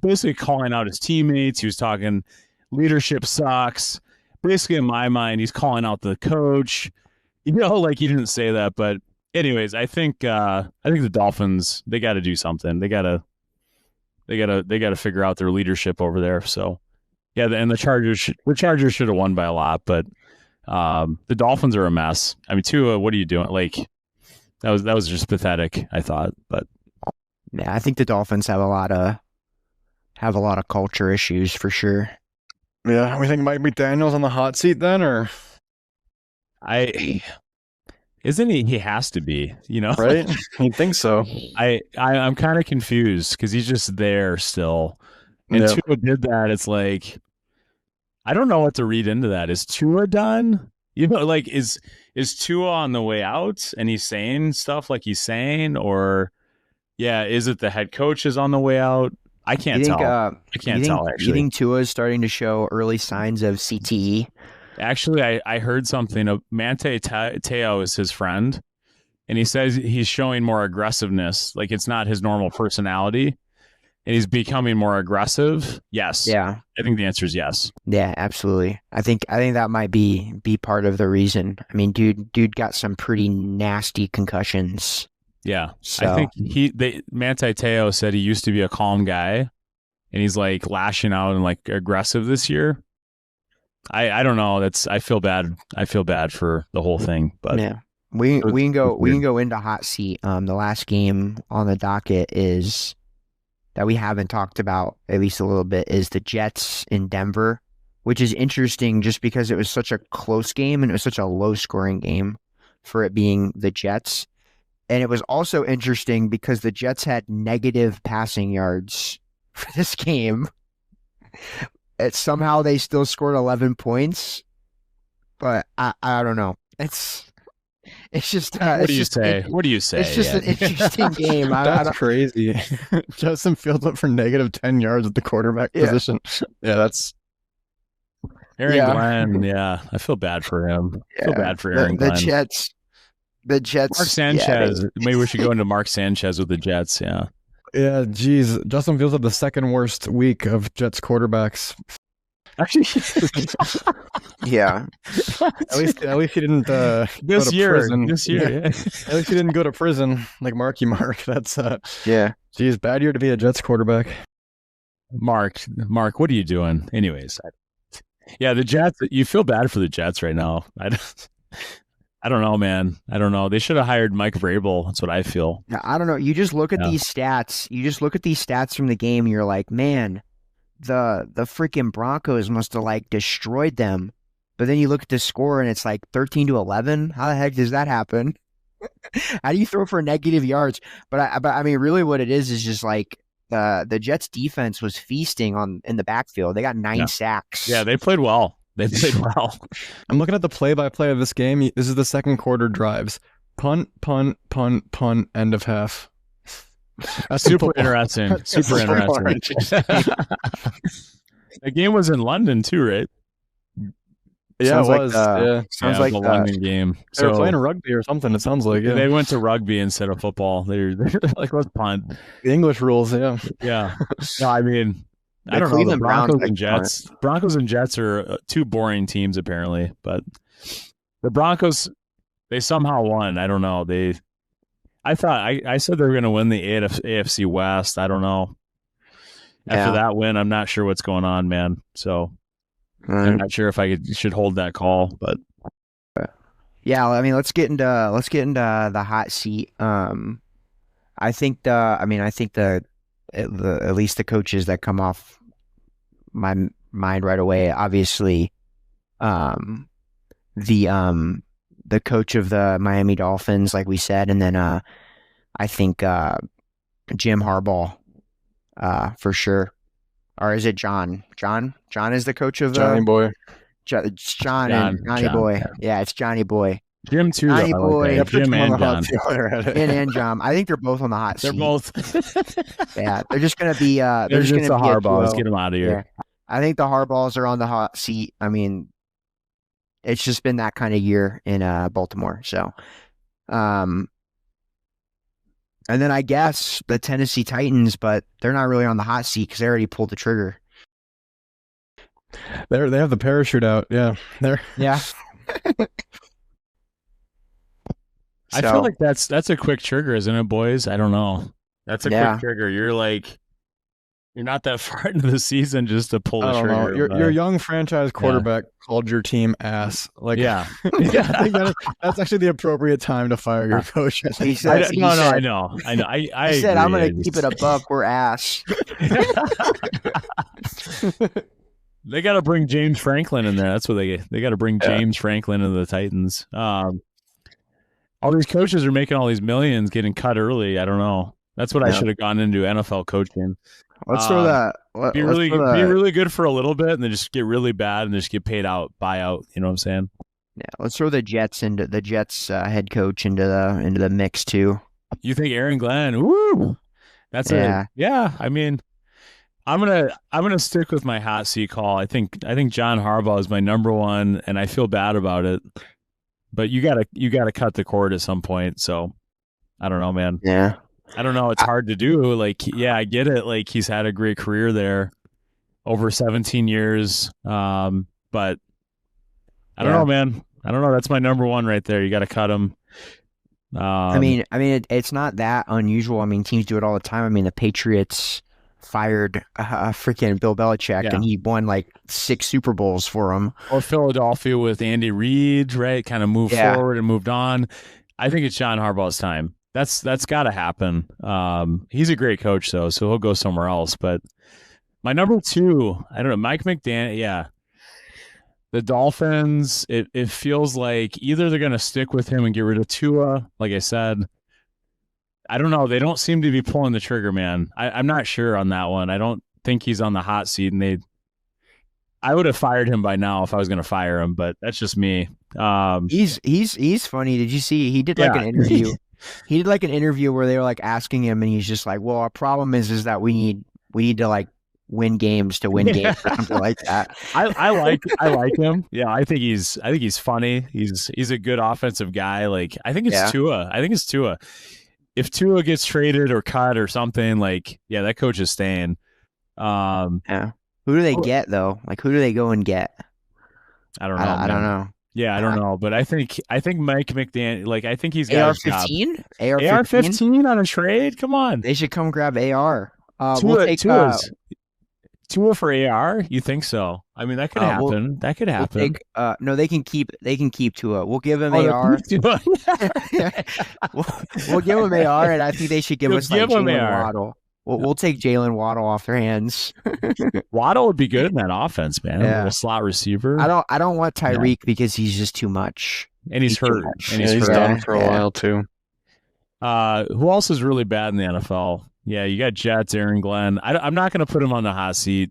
basically calling out his teammates. He was talking leadership sucks. Basically, in my mind, he's calling out the coach. He didn't say that, but anyways, I think the Dolphins, they got to do something. They got to figure out their leadership over there. So yeah, and the Chargers should have won by a lot, but the Dolphins are a mess. I mean, Tua, what are you doing? That was just pathetic, I thought. But yeah, I think the Dolphins have a lot of culture issues for sure. Yeah, we think Mike McDaniel's on the hot seat then, or isn't he? He has to be, right? You'd think so. I'm kind of confused because he's just there still, and Tua did that. It's like, I don't know what to read into that. Is Tua done? Is Tua on the way out and he's saying stuff like he's saying, or is it the head coach is on the way out? I can't tell. I can't tell, actually. You think Tua is starting to show early signs of CTE? Actually, I heard something. Manti Te'o is his friend, and he says he's showing more aggressiveness. Like it's not his normal personality, and he's becoming more aggressive. Yes. Yeah. I think the answer is yes. Yeah, absolutely. I think that might be part of the reason. I mean, dude got some pretty nasty concussions. Yeah. So I think Manti Te'o said he used to be a calm guy, and he's like lashing out and like aggressive this year. I don't know. I feel bad. I feel bad for the whole thing, but yeah. We can go into hot seat. The last game on the docket is that we haven't talked about at least a little bit is the Jets in Denver, which is interesting just because it was such a close game and it was such a low scoring game for it being the Jets. And it was also interesting because the Jets had negative passing yards for this game. Somehow they still scored 11 points, but I don't know. It's just what do you say? What do you say? It's just an interesting game. That's crazy. Justin Fields up for negative 10 yards at the quarterback position. Yeah, that's Aaron Glenn. Yeah, I feel bad for him. I feel bad for Aaron Glenn. The Jets. Mark Sanchez. Maybe we should go into Mark Sanchez with the Jets. Yeah. Yeah, geez. Justin Fields had the second worst week of Jets quarterbacks. Actually, yeah. At least he didn't this year. Prison. This year, yeah. At least he didn't go to prison like Marky Mark. That's yeah. Geez, bad year to be a Jets quarterback. Mark, what are you doing? Anyways, yeah, the Jets. You feel bad for the Jets right now. I don't know, man. I don't know. They should have hired Mike Vrabel. That's what I feel. Yeah, I don't know. You just look at these stats. You just look at these stats from the game, and you're like, man, the freaking Broncos must have like destroyed them. But then you look at the score, and it's like 13-11. How the heck does that happen? How do you throw for negative yards? But I mean, really, what it is just like the Jets defense was feasting in the backfield. They got 9 sacks. Yeah, they played well. They played well. I'm looking at the play-by-play of this game. This is the second quarter drives. Punt, punt, punt, punt, end of half. That's super interesting. Super interesting. The game was in London too, right? Yeah, it was. Sounds like a London game. They were playing rugby or something, it sounds like. Yeah. They went to rugby instead of football. They're like, let's punt. The English rules, yeah. Yeah. No, I mean, I don't know. The Broncos and Jets are two boring teams apparently, but the Broncos, they somehow won. I don't know. I said they were going to win the AFC West. I don't know. After that win, I'm not sure what's going on, man. So I'm not sure if I should hold that call, but yeah. I mean, let's get into the hot seat. I think at least the coaches that come off my mind right away, obviously, the coach of the Miami Dolphins, like we said, and then I think Jim Harbaugh, for sure, or is it John? John is the coach of Johnny Boy. It's Johnny Boy. Yeah, it's Johnny Boy. Jim too. Johnny Boy. Like Jim and John. And John. I think they're both on the hot seat. They're both. Yeah, they're just gonna be. They're just the Harbaughs. Get them out of here. Yeah. I think the Harbaughs are on the hot seat. I mean, it's just been that kind of year in Baltimore. So, and then I guess the Tennessee Titans, but they're not really on the hot seat because they already pulled the trigger. They have the parachute out. Yeah, yeah. I feel like that's a quick trigger, isn't it, boys? I don't know. That's a quick trigger. You're not that far into the season just to pull the trigger. Your young franchise quarterback called your team ass. Like, yeah. I think that's actually the appropriate time to fire your coach. I know. I said I'm going to keep it a buck. We're ass. They got to bring James Franklin in there. That's what they got to bring James Franklin into the Titans. All these coaches are making all these millions, getting cut early. I don't know. That's what I should have gone into NFL coaching. Let's throw that. Be really good for a little bit, and then just get really bad, and just get paid out, buyout. You know what I'm saying? Yeah. Let's throw the Jets head coach into the mix too. You think Aaron Glenn? Woo! That's yeah. I mean, I'm gonna stick with my hot seat call. I think John Harbaugh is my number one, and I feel bad about it. but you gotta cut the cord at some point. So I don't know, man. Yeah. I don't know. It's hard to do. Like, yeah, I get it. Like, he's had a great career there over 17 years. But I don't know, man. I don't know. That's my number one right there. You got to cut him. I mean, it's not that unusual. I mean, teams do it all the time. I mean, the Patriots fired freaking Bill Belichick, and he won like 6 Super Bowls for him. Or Philadelphia with Andy Reid, right? Kind of moved forward and moved on. I think it's John Harbaugh's time. That's got to happen. He's a great coach, though, so he'll go somewhere else. But my number 2, I don't know, Mike McDaniel. Yeah, the Dolphins. It feels like either they're going to stick with him and get rid of Tua, like I said. I don't know. They don't seem to be pulling the trigger, man. I'm not sure on that one. I don't think he's on the hot seat, and I would have fired him by now if I was going to fire him, but that's just me. He's funny. Did you see he did like an interview? He did like an interview where they were like asking him, and he's just like, "Well, our problem is that we need to like win games to win games," or something like that. I like him. Yeah, I think he's funny. He's a good offensive guy. Like, I think it's Tua. If Tua gets traded or cut or something, like, yeah, that coach is staying. Who do they get though? Like, who do they go and get? I don't know. I don't know. Yeah, I don't know, but I think Mike McDaniel, like, I think he's got AR-15? AR-15 on a trade. Come on, they should come grab AR. Tua for AR. You think so? I mean, that could happen. That could happen. No, they can keep Tua. We'll give him AR. we'll give him AR, and I think they should give us like Jalen Waddle. We'll take Jalen Waddle off their hands. Waddle would be good in that offense, man. Yeah. A slot receiver. I don't want Tyreek because he's just too much. And he's hurt. And he's done for a while too. Who else is really bad in the NFL? Yeah, you got Jets, Aaron Glenn. I'm not going to put him on the hot seat.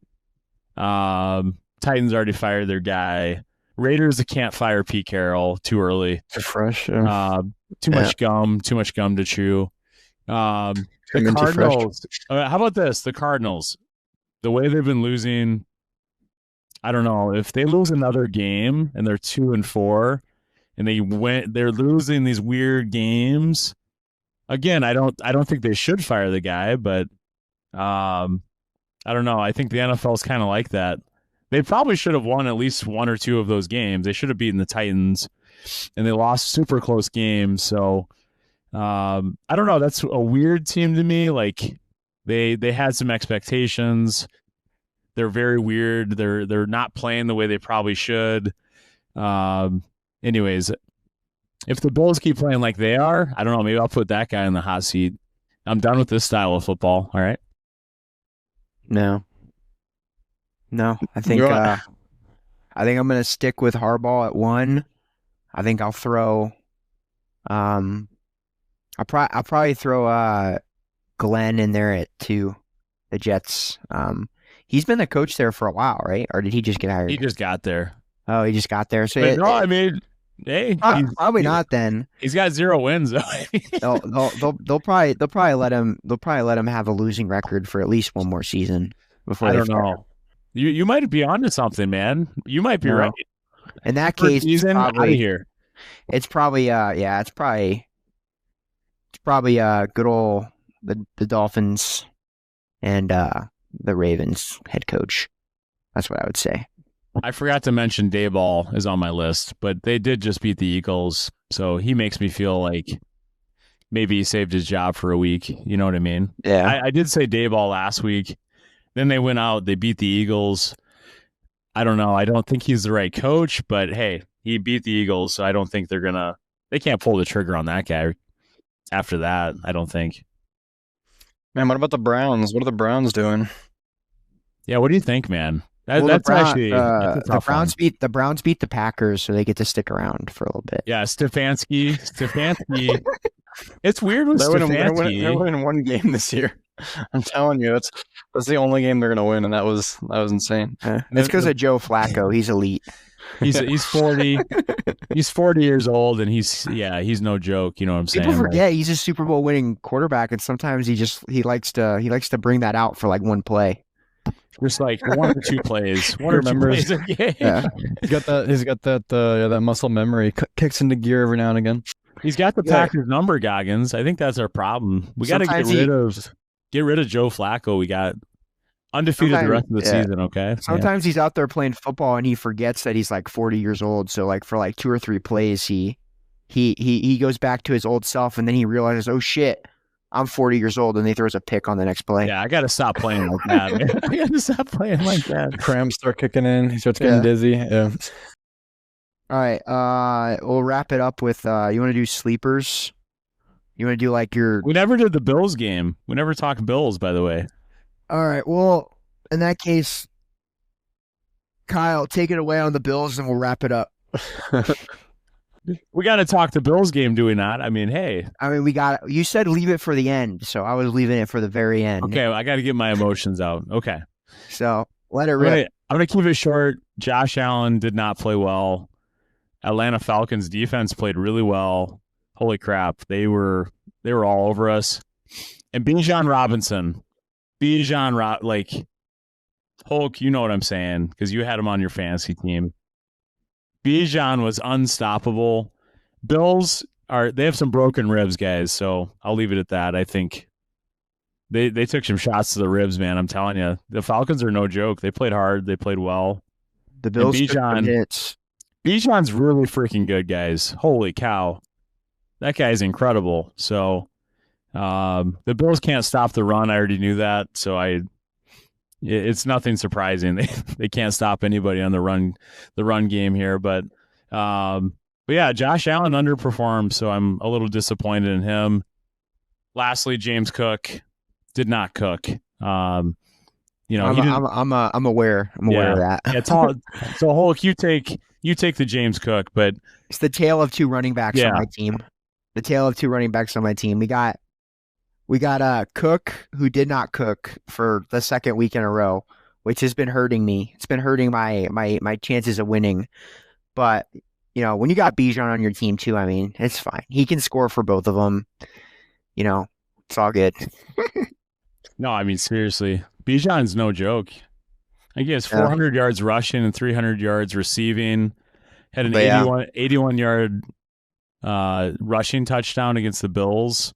Titans already fired their guy. Raiders can't fire Pete Carroll too early. Too fresh. Too much gum to chew. The Cardinals. How about this? The Cardinals. The way they've been losing, I don't know. If they lose another game and they're 2-4, and they're losing these weird games. Again, I don't think they should fire the guy, but I don't know. I think the NFL is kind of like that. They probably should have won at least 1 or 2 of those games. They should have beaten the Titans, and they lost super close games. So I don't know. That's a weird team to me. Like, they had some expectations. They're very weird. They're not playing the way they probably should. Anyways, if the Bulls keep playing like they are, I don't know. Maybe I'll put that guy in the hot seat. I'm done with this style of football. All right. No, I think I'm gonna stick with Harbaugh at 1. I think I'll throw. I'll probably throw Glenn in there at 2. The Jets. He's been the coach there for a while, right? Or did he just get hired? He just got there. Oh, he just got there. So I mean, hey, probably not. Then he's got 0 wins. Though. they'll probably let him have a losing record for at least 1 more season before. I don't know. You might be onto something, man. You might be right. In that case, season, out of here. It's probably it's probably good old the Dolphins and the Ravens head coach. That's what I would say. I forgot to mention Dayball is on my list, but they did just beat the Eagles, so he makes me feel like maybe he saved his job for a week. You know what I mean? Yeah. I did say Dayball last week. Then they went out, they beat the Eagles. I don't know. I don't think he's the right coach, but hey, he beat the Eagles, so I don't think they can't pull the trigger on that guy after that, I don't think. Man, what about the Browns? What are the Browns doing? Yeah, what do you think, man? That's the Browns beat the Packers, so they get to stick around for a little bit. Yeah, Stefanski. It's weird with Stefanski. They're winning 1 game this year. I'm telling you, that's the only game they're gonna win, and that was insane. It's because of Joe Flacco. He's elite. He's 40. He's 40 years old, and he's no joke. You know what I'm saying? People forget he's a Super Bowl winning quarterback, and sometimes he likes to bring that out for like 1 play. Just like one or two plays, one He or two remembers. plays a game. Yeah. He's got that muscle memory. Kicks into gear every now and again. He's got the Yeah. Packers number, Goggins. I think that's our problem. We got to Sometimes get rid of Joe Flacco. We got undefeated the rest of the season. Okay. Sometimes he's out there playing football and he forgets that he's like 40 years old. So like for like 2 or 3 plays, he goes back to his old self and then he realizes, oh shit, I'm 40 years old, and he throws a pick on the next play. Yeah, I got to stop playing like that, man. I got to stop playing like that. Cramps start kicking in. He starts getting dizzy. Yeah. All right. We'll wrap it up with you want to do sleepers? You want to do like your We never did the Bills game. We never talked Bills, by the way. All right. Well, in that case, Kyle, take it away on the Bills and we'll wrap it up. We got to talk the Bills game, do we not? I mean, hey. I mean, you said leave it for the end, so I was leaving it for the very end. Okay, I got to get my emotions out. Okay. So let it rip. I'm going to keep it short. Josh Allen did not play well. Atlanta Falcons defense played really well. Holy crap. They were all over us. And Bijan Robinson. Hulk, you know what I'm saying, because you had him on your fantasy team. Bijan was unstoppable. Bills they have some broken ribs, guys, so I'll leave it at that. I think they took some shots to the ribs, man. I'm telling you. The Falcons are no joke. They played hard. They played well. The Bills and took the hits. Bijan's really freaking good, guys. Holy cow. That guy's incredible. So the Bills can't stop the run. I already knew that. So it's nothing surprising. They can't stop anybody on the run game here. But yeah, Josh Allen underperformed, so I'm a little disappointed in him. Lastly, James Cook did not cook. I'm aware. I'm aware of that. Yeah, so Hulk, you take the James Cook, but it's the tale of 2 running backs on my team. The tale of 2 running backs on my team. We got Cook, who did not cook for the second week in a row, which has been hurting me. It's been hurting my chances of winning. But when you got Bijan on your team too, I mean, it's fine. He can score for both of them. It's all good. No, I mean, seriously, Bijan's no joke. I think he has 400 yards rushing and 300 yards receiving. Had an 81-yard rushing touchdown against the Bills.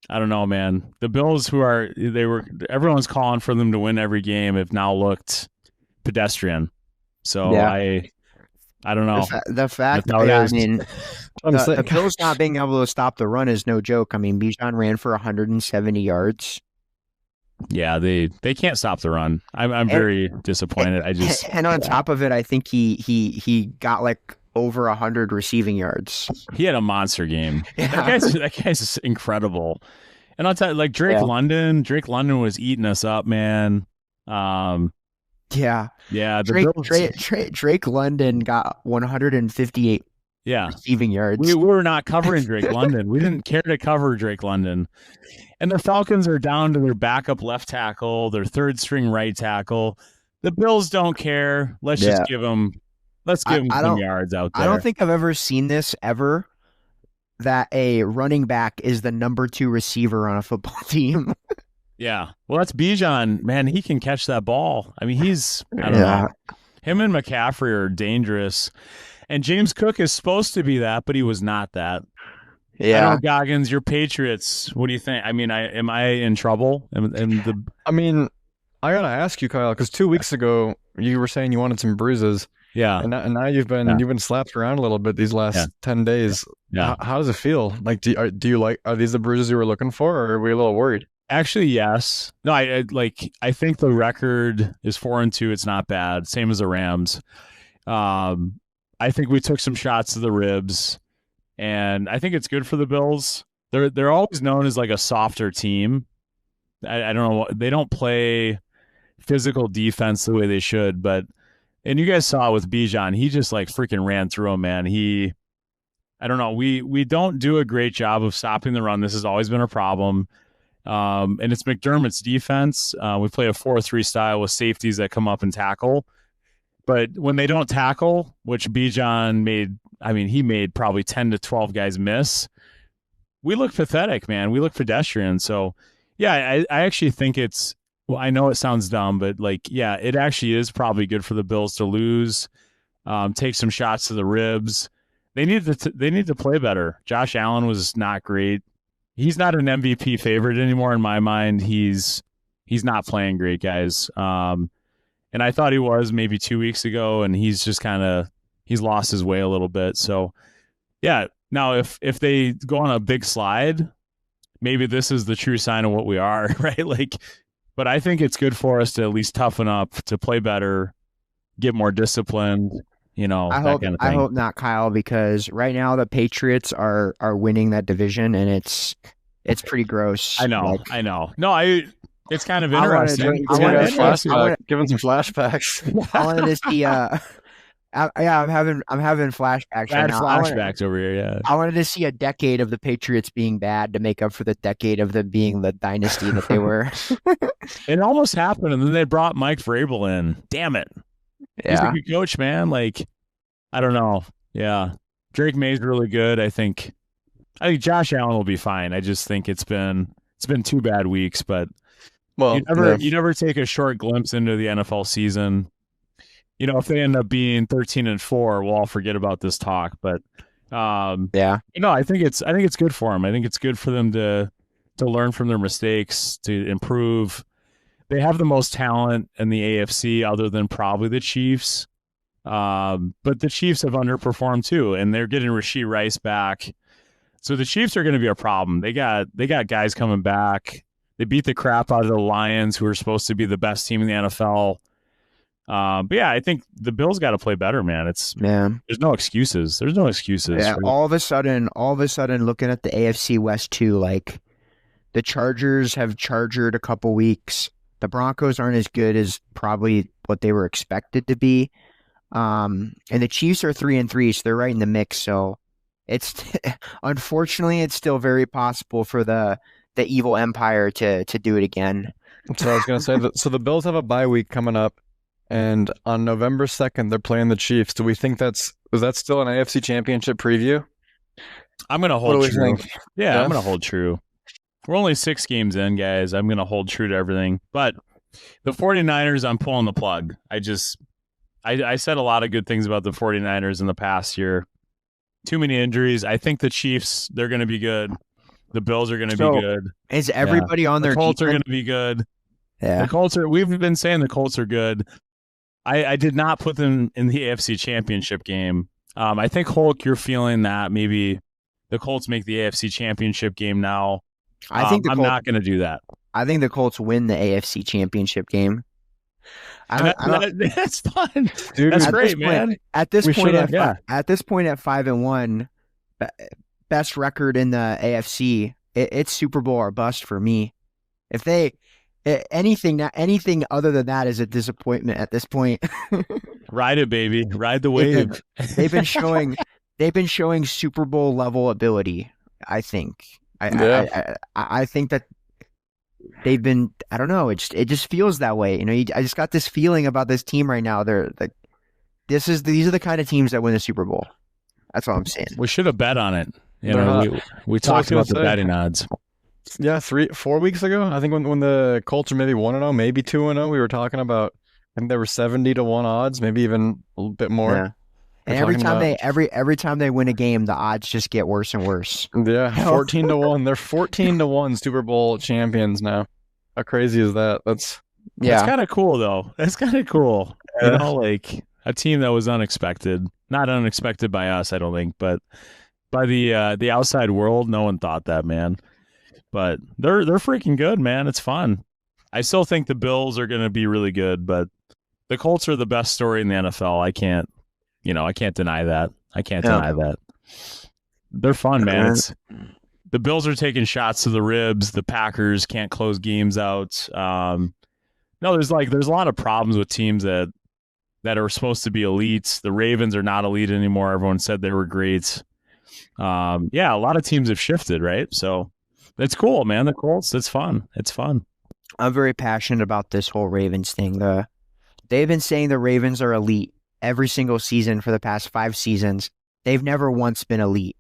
I don't know, man. The Bills, everyone's calling for them to win every game, have now looked pedestrian. So I don't know. The fact that the Bills not being able to stop the run is no joke. I mean, Bijan ran for 170 yards. Yeah, they can't stop the run. I'm very disappointed. And on top of it, I think he got like over 100 receiving yards. He had a monster game. Yeah. That guy's incredible. And I'll tell you, like Drake London was eating us up, man. Yeah. Drake London got 158 receiving yards. We were not covering Drake London. We didn't care to cover Drake London. And the Falcons are down to their backup left tackle, their third string right tackle. The Bills don't care. Let's just give them some yards out there. I don't think I've ever seen this ever, that a running back is the number 2 receiver on a football team. Yeah. Well, that's Bijan. Man, he can catch that ball. I mean, I don't know. Him and McCaffrey are dangerous. And James Cook is supposed to be that, but he was not that. Yeah. I don't know, Goggins, your Patriots, what do you think? I mean, am I in trouble? I mean, I got to ask you, Kyle, because 2 weeks ago, you were saying you wanted some bruises. Yeah. And now you've been slapped around a little bit these last 10 days. Yeah. How does it feel? Like, are these the bruises you were looking for, or are we a little worried? Actually, yes. No, I think the record is 4-2. It's not bad. Same as the Rams. I think we took some shots to the ribs, and I think it's good for the Bills. They're always known as like a softer team. I don't know. They don't play physical defense the way they should, and you guys saw it with Bijan. He just like freaking ran through him, man. I don't know. We don't do a great job of stopping the run. This has always been a problem. And it's McDermott's defense. We play a 4-3 style with safeties that come up and tackle. But when they don't tackle, which Bijan he made probably 10 to 12 guys miss. We look pathetic, man. We look pedestrian. So, yeah, I actually think well, I know it sounds dumb, but like, yeah, it actually is probably good for the Bills to lose, take some shots to the ribs. They need to play better. Josh Allen was not great. He's not an MVP favorite anymore in my mind. He's not playing great, guys. And I thought he was maybe 2 weeks ago, and he's just he's lost his way a little bit. So yeah, now if they go on a big slide, maybe this is the true sign of what we are, right? Like, but I think it's good for us to at least toughen up, to play better, get more disciplined, I that hope kind of I thing. hope not, Kyle, because right now the Patriots are winning that division, and it's pretty gross. I know. Like, I know. No, it's kind of I wanted interesting. to- It's I kind wanted of to- interesting. Giving some flashbacks. I wanted to see. I'm having flashbacks right Bad now. flashbacks over here, yeah. I wanted to see a decade of the Patriots being bad to make up for the decade of them being the dynasty that they were. It almost happened, and then they brought Mike Vrabel in. Damn it. He's a good coach, man. Like, I don't know. Yeah. Drake May's really good. I think Josh Allen will be fine. I just think it's been 2 bad weeks, but Well, you never take a short glimpse into the NFL season. If they end up being 13-4, we'll all forget about this talk. But I think it's good for them. I think it's good for them to learn from their mistakes, to improve. They have the most talent in the AFC, other than probably the Chiefs. But the Chiefs have underperformed too, and they're getting Rashee Rice back. So the Chiefs are going to be a problem. They got guys coming back. They beat the crap out of the Lions, who are supposed to be the best team in the NFL. But yeah, I think the Bills got to play better, man. There's no excuses. There's no excuses. Yeah, all of a sudden, looking at the AFC West too, like the Chargers have chargered a couple weeks. The Broncos aren't as good as probably what they were expected to be. And the Chiefs are 3-3, so they're right in the mix. So it's unfortunately, it's still very possible for the evil empire to do it again. So I was gonna say that. So the Bills have a bye week coming up, and on November 2nd they're playing the Chiefs. Do we think is that still an AFC Championship preview? I'm gonna hold What do we true. think? Yeah, I'm gonna hold true. We're only 6 games in, guys. I'm gonna hold true to everything. But the 49ers, I'm pulling the plug. I said a lot of good things about the 49ers in the past year. Too many injuries. I think the Chiefs, they're going to be good. The Bills are going to be good. Is everybody on their The Colts are defense? going to be good. Yeah. The Colts we've been saying the Colts are good. I did not put them in the AFC Championship game. I think, Hulk, you're feeling that maybe the Colts make the AFC Championship game now. I think I'm not going to do that. I think the Colts win the AFC Championship game. That's fun. Dude, That's at great, this point- man. At this We point, should've- at this point at 5-1, best record in the AFC. It's Super Bowl or bust for me. If they anything other than that is a disappointment at this point. Ride it, baby. Ride the wave. They've been showing Super Bowl level ability. I think. I think that they've been. I don't know. It just feels that way. I just got this feeling about this team right now. These are the kind of teams that win the Super Bowl. That's all I'm saying. We should have bet on it. We So I was talked about the gonna say- betting odds. Yeah, 4 weeks ago, I think when the Colts are maybe 1-0, maybe 2-0, we were talking about. I think there were 70-1 odds, maybe even a little bit more. Yeah. And every time they win a game, the odds just get worse and worse. Yeah, 14-1. They're 14-1 Super Bowl champions now. How crazy is that? That's kind of cool, though. That's kind of cool. Yeah. Like a team that was unexpected. Not unexpected by us, I don't think, but by the outside world, no one thought that, man. But they're freaking good, man. It's fun. I still think the Bills are going to be really good, but the Colts are the best story in the NFL. I can't deny that. I can't deny that. They're fun, man. The Bills are taking shots to the ribs. The Packers can't close games out. No, there's a lot of problems with teams that are supposed to be elites. The Ravens are not elite anymore. Everyone said they were great. A lot of teams have shifted, right? So it's cool, man. The Colts, it's fun. It's fun. I'm very passionate about this whole Ravens thing. They've been saying the Ravens are elite every single season for the past 5 seasons. They've never once been elite.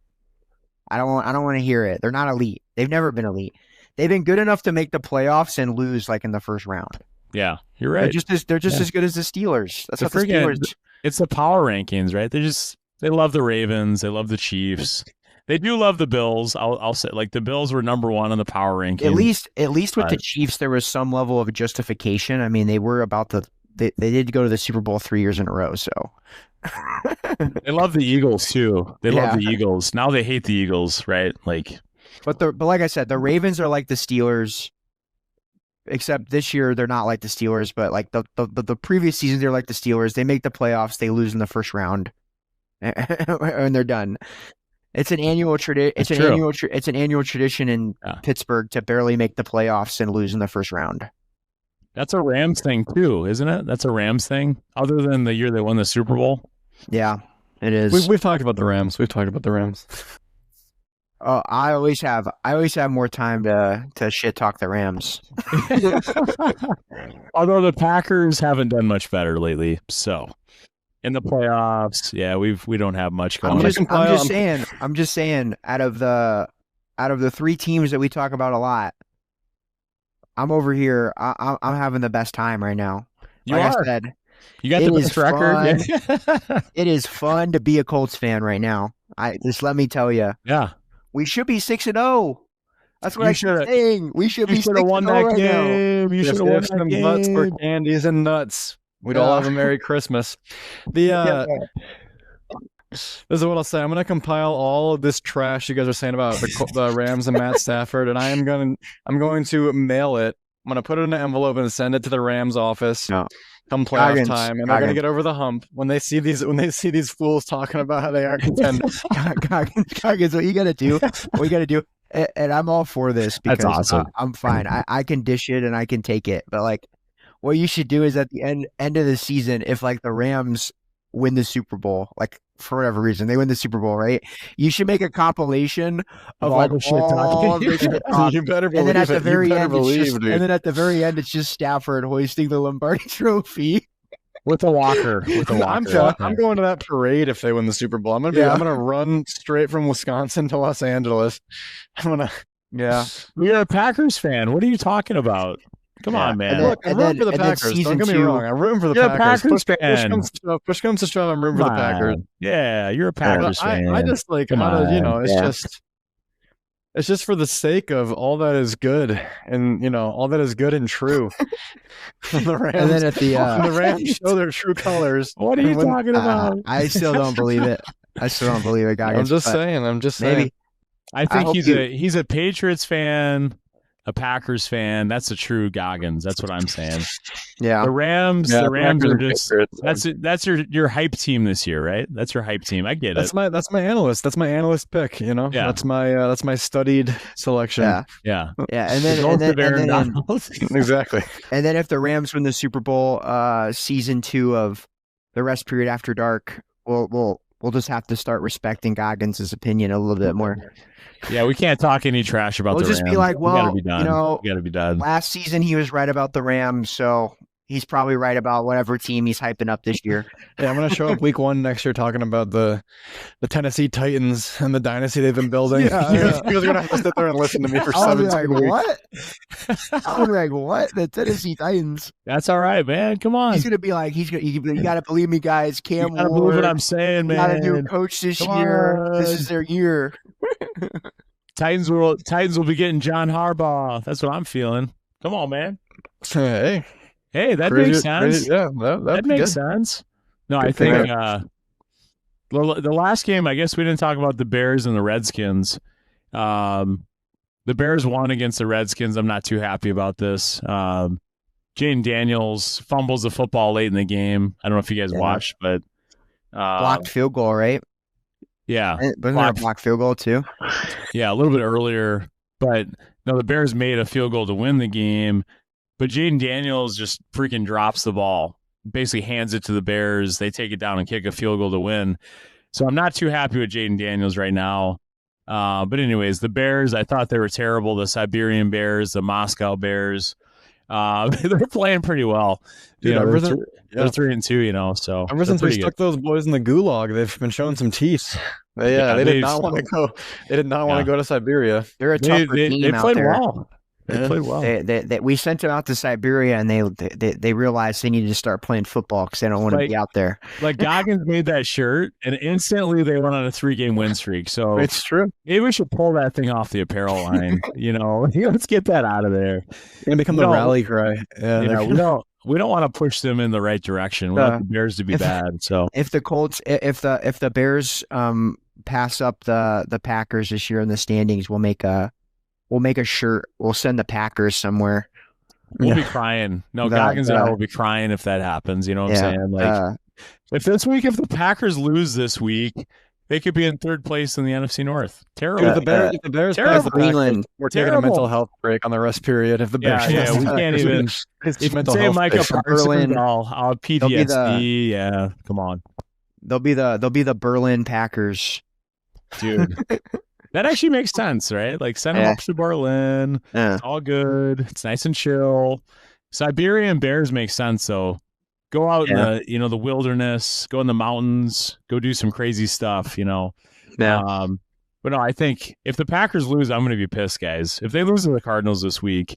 I don't want to hear it. They're not elite. They've never been elite. they've been good enough to make the playoffs and lose like in the first round. Yeah, you're right. They're just as good as the Steelers. That's what the Steelers. It's the power rankings, right? They love the Ravens. They love the Chiefs. They do love the Bills. I'll say, like, the Bills were number one on the power rankings. At least with the Chiefs, there was some level of justification. I mean, they were about they did go to the Super Bowl 3 years in a row. So they love the Eagles too. They love the Eagles. Now they hate the Eagles, right? Like, but like I said, the Ravens are like the Steelers. Except this year they're not like the Steelers, but like the previous season they're like the Steelers. They make the playoffs, they lose in the first round, and they're done. It's an annual tradition. It's an annual tradition in Pittsburgh to barely make the playoffs and lose in the first round. That's a Rams thing too, isn't it? That's a Rams thing. Other than the year they won the Super Bowl. Yeah, it is. We've talked about the Rams. Oh, I always have more time to shit talk the Rams. Although the Packers haven't done much better lately, so in the playoffs, yeah, we don't have much going. I'm just saying. Out of the three teams that we talk about a lot, I'm over here. I'm having the best time right now. I said, you got the best record. It is fun to be a Colts fan right now. Just let me tell you. Yeah. We should be 6-0. That's what I'm saying. We should be 6-0 won that right game. now. You should have won that game. Butts for candies and nuts. We'd all have a Merry Christmas. This is what I'll say. I'm going to compile all of this trash you guys are saying about the Rams and Matt Stafford, and I'm going to mail it. I'm going to put it in an envelope and send it to the Rams office. No. Come playoff time, and they're gonna get over the hump when they see these fools talking about how they are contenders. Goggins, what you gotta do, and I'm all for this because that's awesome. I'm fine. I can dish it and I can take it, but like, what you should do is at the end of the season, if like the Rams win the Super Bowl, like for whatever reason they win the Super Bowl, right? You should make a compilation of all the shit talk. You better believe and then at it. the very end, and then at the very end, it's just Stafford hoisting the Lombardi Trophy with a walker. I'm going to that parade if they win the Super Bowl. I'm gonna run straight from Wisconsin to Los Angeles. You're a Packers fan. What are you talking about? Come on, man. Look, I'm rooting for the Packers. Don't get me wrong. I'm rooting for the Packers. You're a Packers fan. Push comes to shove, I'm rooting for the Packers. Yeah, you're a Packers fan. I just like it's just for the sake of all that is good and all that is good and true. The Rams, and then the Rams show their true colors. What are you talking about? I still don't believe it. Guys. I'm just saying. Maybe. I think he's a Patriots fan. A Packers fan. That's a true Goggins. That's what I'm saying. Yeah. The Rams are just that's your hype team this year, right? That's your hype team. I get it. That's my analyst. That's my analyst pick, Yeah. That's my studied selection. Yeah. And then exactly. And then if the Rams win the Super Bowl season 2 of the Rest Period After Dark, we'll just have to start respecting Goggins' opinion a little bit more. Yeah, we can't talk any trash about the Rams. We'll just be like, well, we gotta be done. Last season he was right about the Rams, so he's probably right about whatever team he's hyping up this year. Yeah, I'm going to show up week 1 next year talking about the Tennessee Titans and the dynasty they've been building. You guys are going to have to sit there and listen to me for 7 weeks. What? I'll be like, what? The Tennessee Titans? That's all right, man. Come on. He's going to be like, you got to believe me, guys. Cam you got to believe what I'm saying, man. Got a new coach this year. This is their year. Titans will be getting John Harbaugh. That's what I'm feeling. Come on, man. Hey, that makes sense. That makes sense. No, I think the last game, I guess we didn't talk about the Bears and the Redskins. The Bears won against the Redskins. I'm not too happy about this. Jaden Daniels fumbles the football late in the game. I don't know if you guys watched, but blocked field goal, right? Yeah. Wasn't there a blocked field goal too? Yeah, a little bit earlier. But no, the Bears made a field goal to win the game. But Jaden Daniels just freaking drops the ball, basically hands it to the Bears. They take it down and kick a field goal to win. So I'm not too happy with Jaden Daniels right now. But anyways, the Bears, I thought they were terrible. The Siberian Bears, the Moscow Bears. They're playing pretty well. Dude, they're 3-2, so ever since we stuck those boys in the gulag, they've been showing some teeth. They did not want to go. They did not want to go to Siberia. They're a tougher team out there. Well. They played well. We sent them out to Siberia, and they realized they needed to start playing football because they don't want to be out there. Like Goggins made that shirt, and instantly they went on a 3-game win streak. So It's true. maybe we should pull that thing off the apparel line. Let's get that out of there. It's gonna become the rally cry. Yeah, We don't want to push them in the right direction. We want the Bears to be bad. So if the Bears pass up the Packers this year in the standings, we'll make a shirt. We'll send the Packers somewhere. we'll be crying. No, Goggins and I will be crying if that happens. You know what I'm saying? Like, if the Packers lose this week, they could be in third place in the NFC North. Terrible. If the Bears pass the Packers, we're taking a mental health break on the rest period. If the Bears, we can't even. If you say Micah Parsons, I'll PTSD. Come on. They'll be the Berlin Packers, dude. That actually makes sense, right? Like send them up to Berlin. It's all good. It's nice and chill. Siberian Bears make sense though. Go out in the wilderness, go in the mountains, go do some crazy stuff, Yeah. But no, I think if the Packers lose, I'm going to be pissed, guys. If they lose to the Cardinals this week,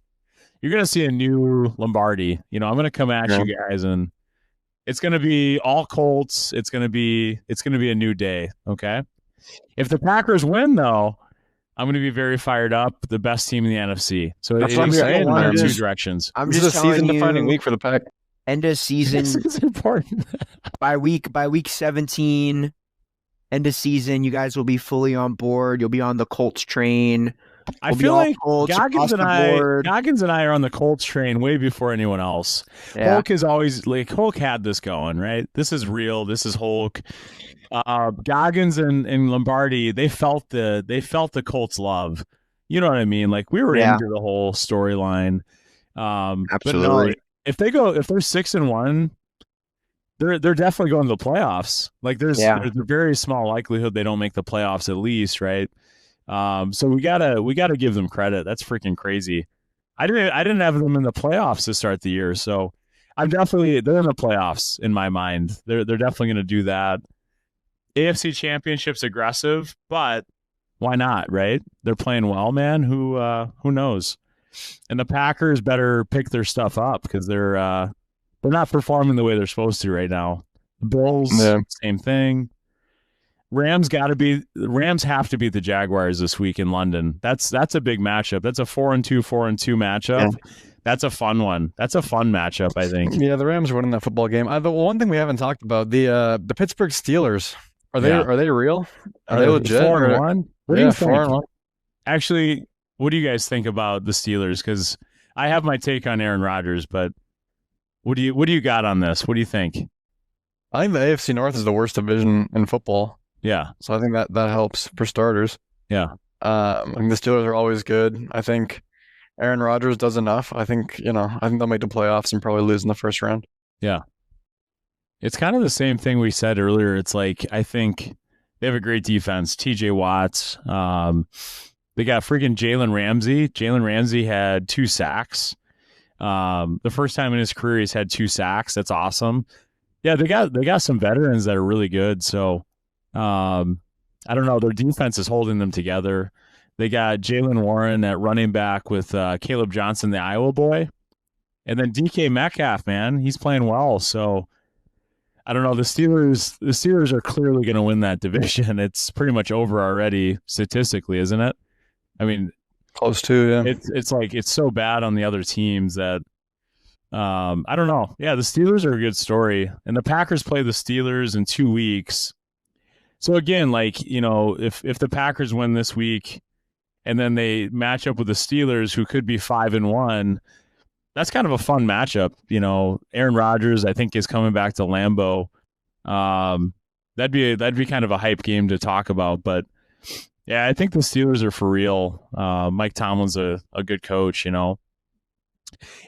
you're going to see a new Lombardi. I'm going to come at you guys, and it's going to be all Colts. It's going to be a new day. Okay. If the Packers win, though, I'm going to be very fired up. The best team in the NFC. So it's saying in two directions. This is a season-defining week for the Pack. End of season. This is important. by week 17, end of season, you guys will be fully on board. You'll be on the Colts train. I feel like Goggins and I are on the Colts train way before anyone else. Yeah. Hulk had this going, right? This is real. This is Hulk. Goggins and Lombardi, they felt the Colts love. You know what I mean? Like we were into the whole storyline. Absolutely. But no, if they're 6-1, they're definitely going to the playoffs. Like there's a very small likelihood they don't make the playoffs at least, right? So we gotta give them credit. That's freaking crazy. I didn't have them in the playoffs to start the year, so they're in the playoffs in my mind. They're definitely going to do that. AFC Championship's aggressive, but why not, right? They're playing well, man. Who knows? And the Packers better pick their stuff up because they're not performing the way they're supposed to right now. The Bills, same thing. Rams have to beat the Jaguars this week in London. That's a big matchup. That's a 4-2 matchup. Yeah. That's a fun one. That's a fun matchup, I think. Yeah, the Rams are winning that football game. The one thing we haven't talked about, the Pittsburgh Steelers. Are they real? Are they legit? 4-1? What do you think? 4-1. Actually, what do you guys think about the Steelers? Because I have my take on Aaron Rodgers, but what do you got on this? What do you think? I think the AFC North is the worst division in football. Yeah. So I think that helps for starters. Yeah. I think the Steelers are always good. I think Aaron Rodgers does enough. I think they'll make the playoffs and probably lose in the first round. Yeah. It's kind of the same thing we said earlier. It's like, I think they have a great defense. TJ Watts. They got freaking Jalen Ramsey. Jalen Ramsey had 2 sacks. The first time in his career he's had 2 sacks. That's awesome. Yeah, they got some veterans that are really good. So I don't know. Their defense is holding them together. They got Jalen Warren at running back with Caleb Johnson, the Iowa boy. And then DK Metcalf, man, he's playing well. So I don't know. The Steelers are clearly going to win that division. It's pretty much over already statistically, isn't it? I mean, close to, yeah. It's like it's so bad on the other teams that I don't know. Yeah, the Steelers are a good story, and the Packers play the Steelers in 2 weeks. So again, like if the Packers win this week, and then they match up with the Steelers, who could be 5-1, that's kind of a fun matchup. Aaron Rodgers, I think, is coming back to Lambeau. That'd be kind of a hype game to talk about, but. Yeah, I think the Steelers are for real. Mike Tomlin's a good coach, Are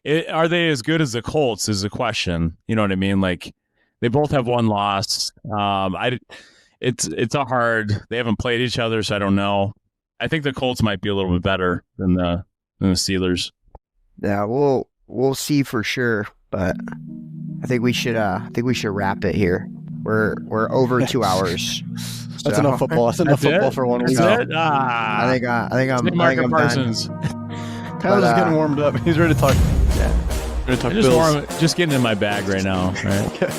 they as good as the Colts is the question. You know what I mean? Like, they both have 1 loss. It's a hard. They haven't played each other, so I don't know. I think the Colts might be a little bit better than the Steelers. Yeah, we'll see for sure, but I think we should wrap it here. We're over 2 hours. That's enough football. That's enough football for 1 week. That's it? I think I'm Parsons. Tyler's just getting warmed up. He's ready to talk. Ready to talk Bills. Just getting in my bag right now, right?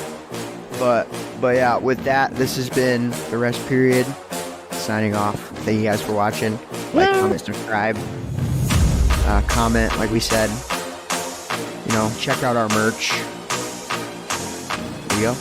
But yeah, with that, this has been the rest period. Signing off. Thank you guys for watching. Like, comment, subscribe, comment. Like we said, check out our merch. Here we go.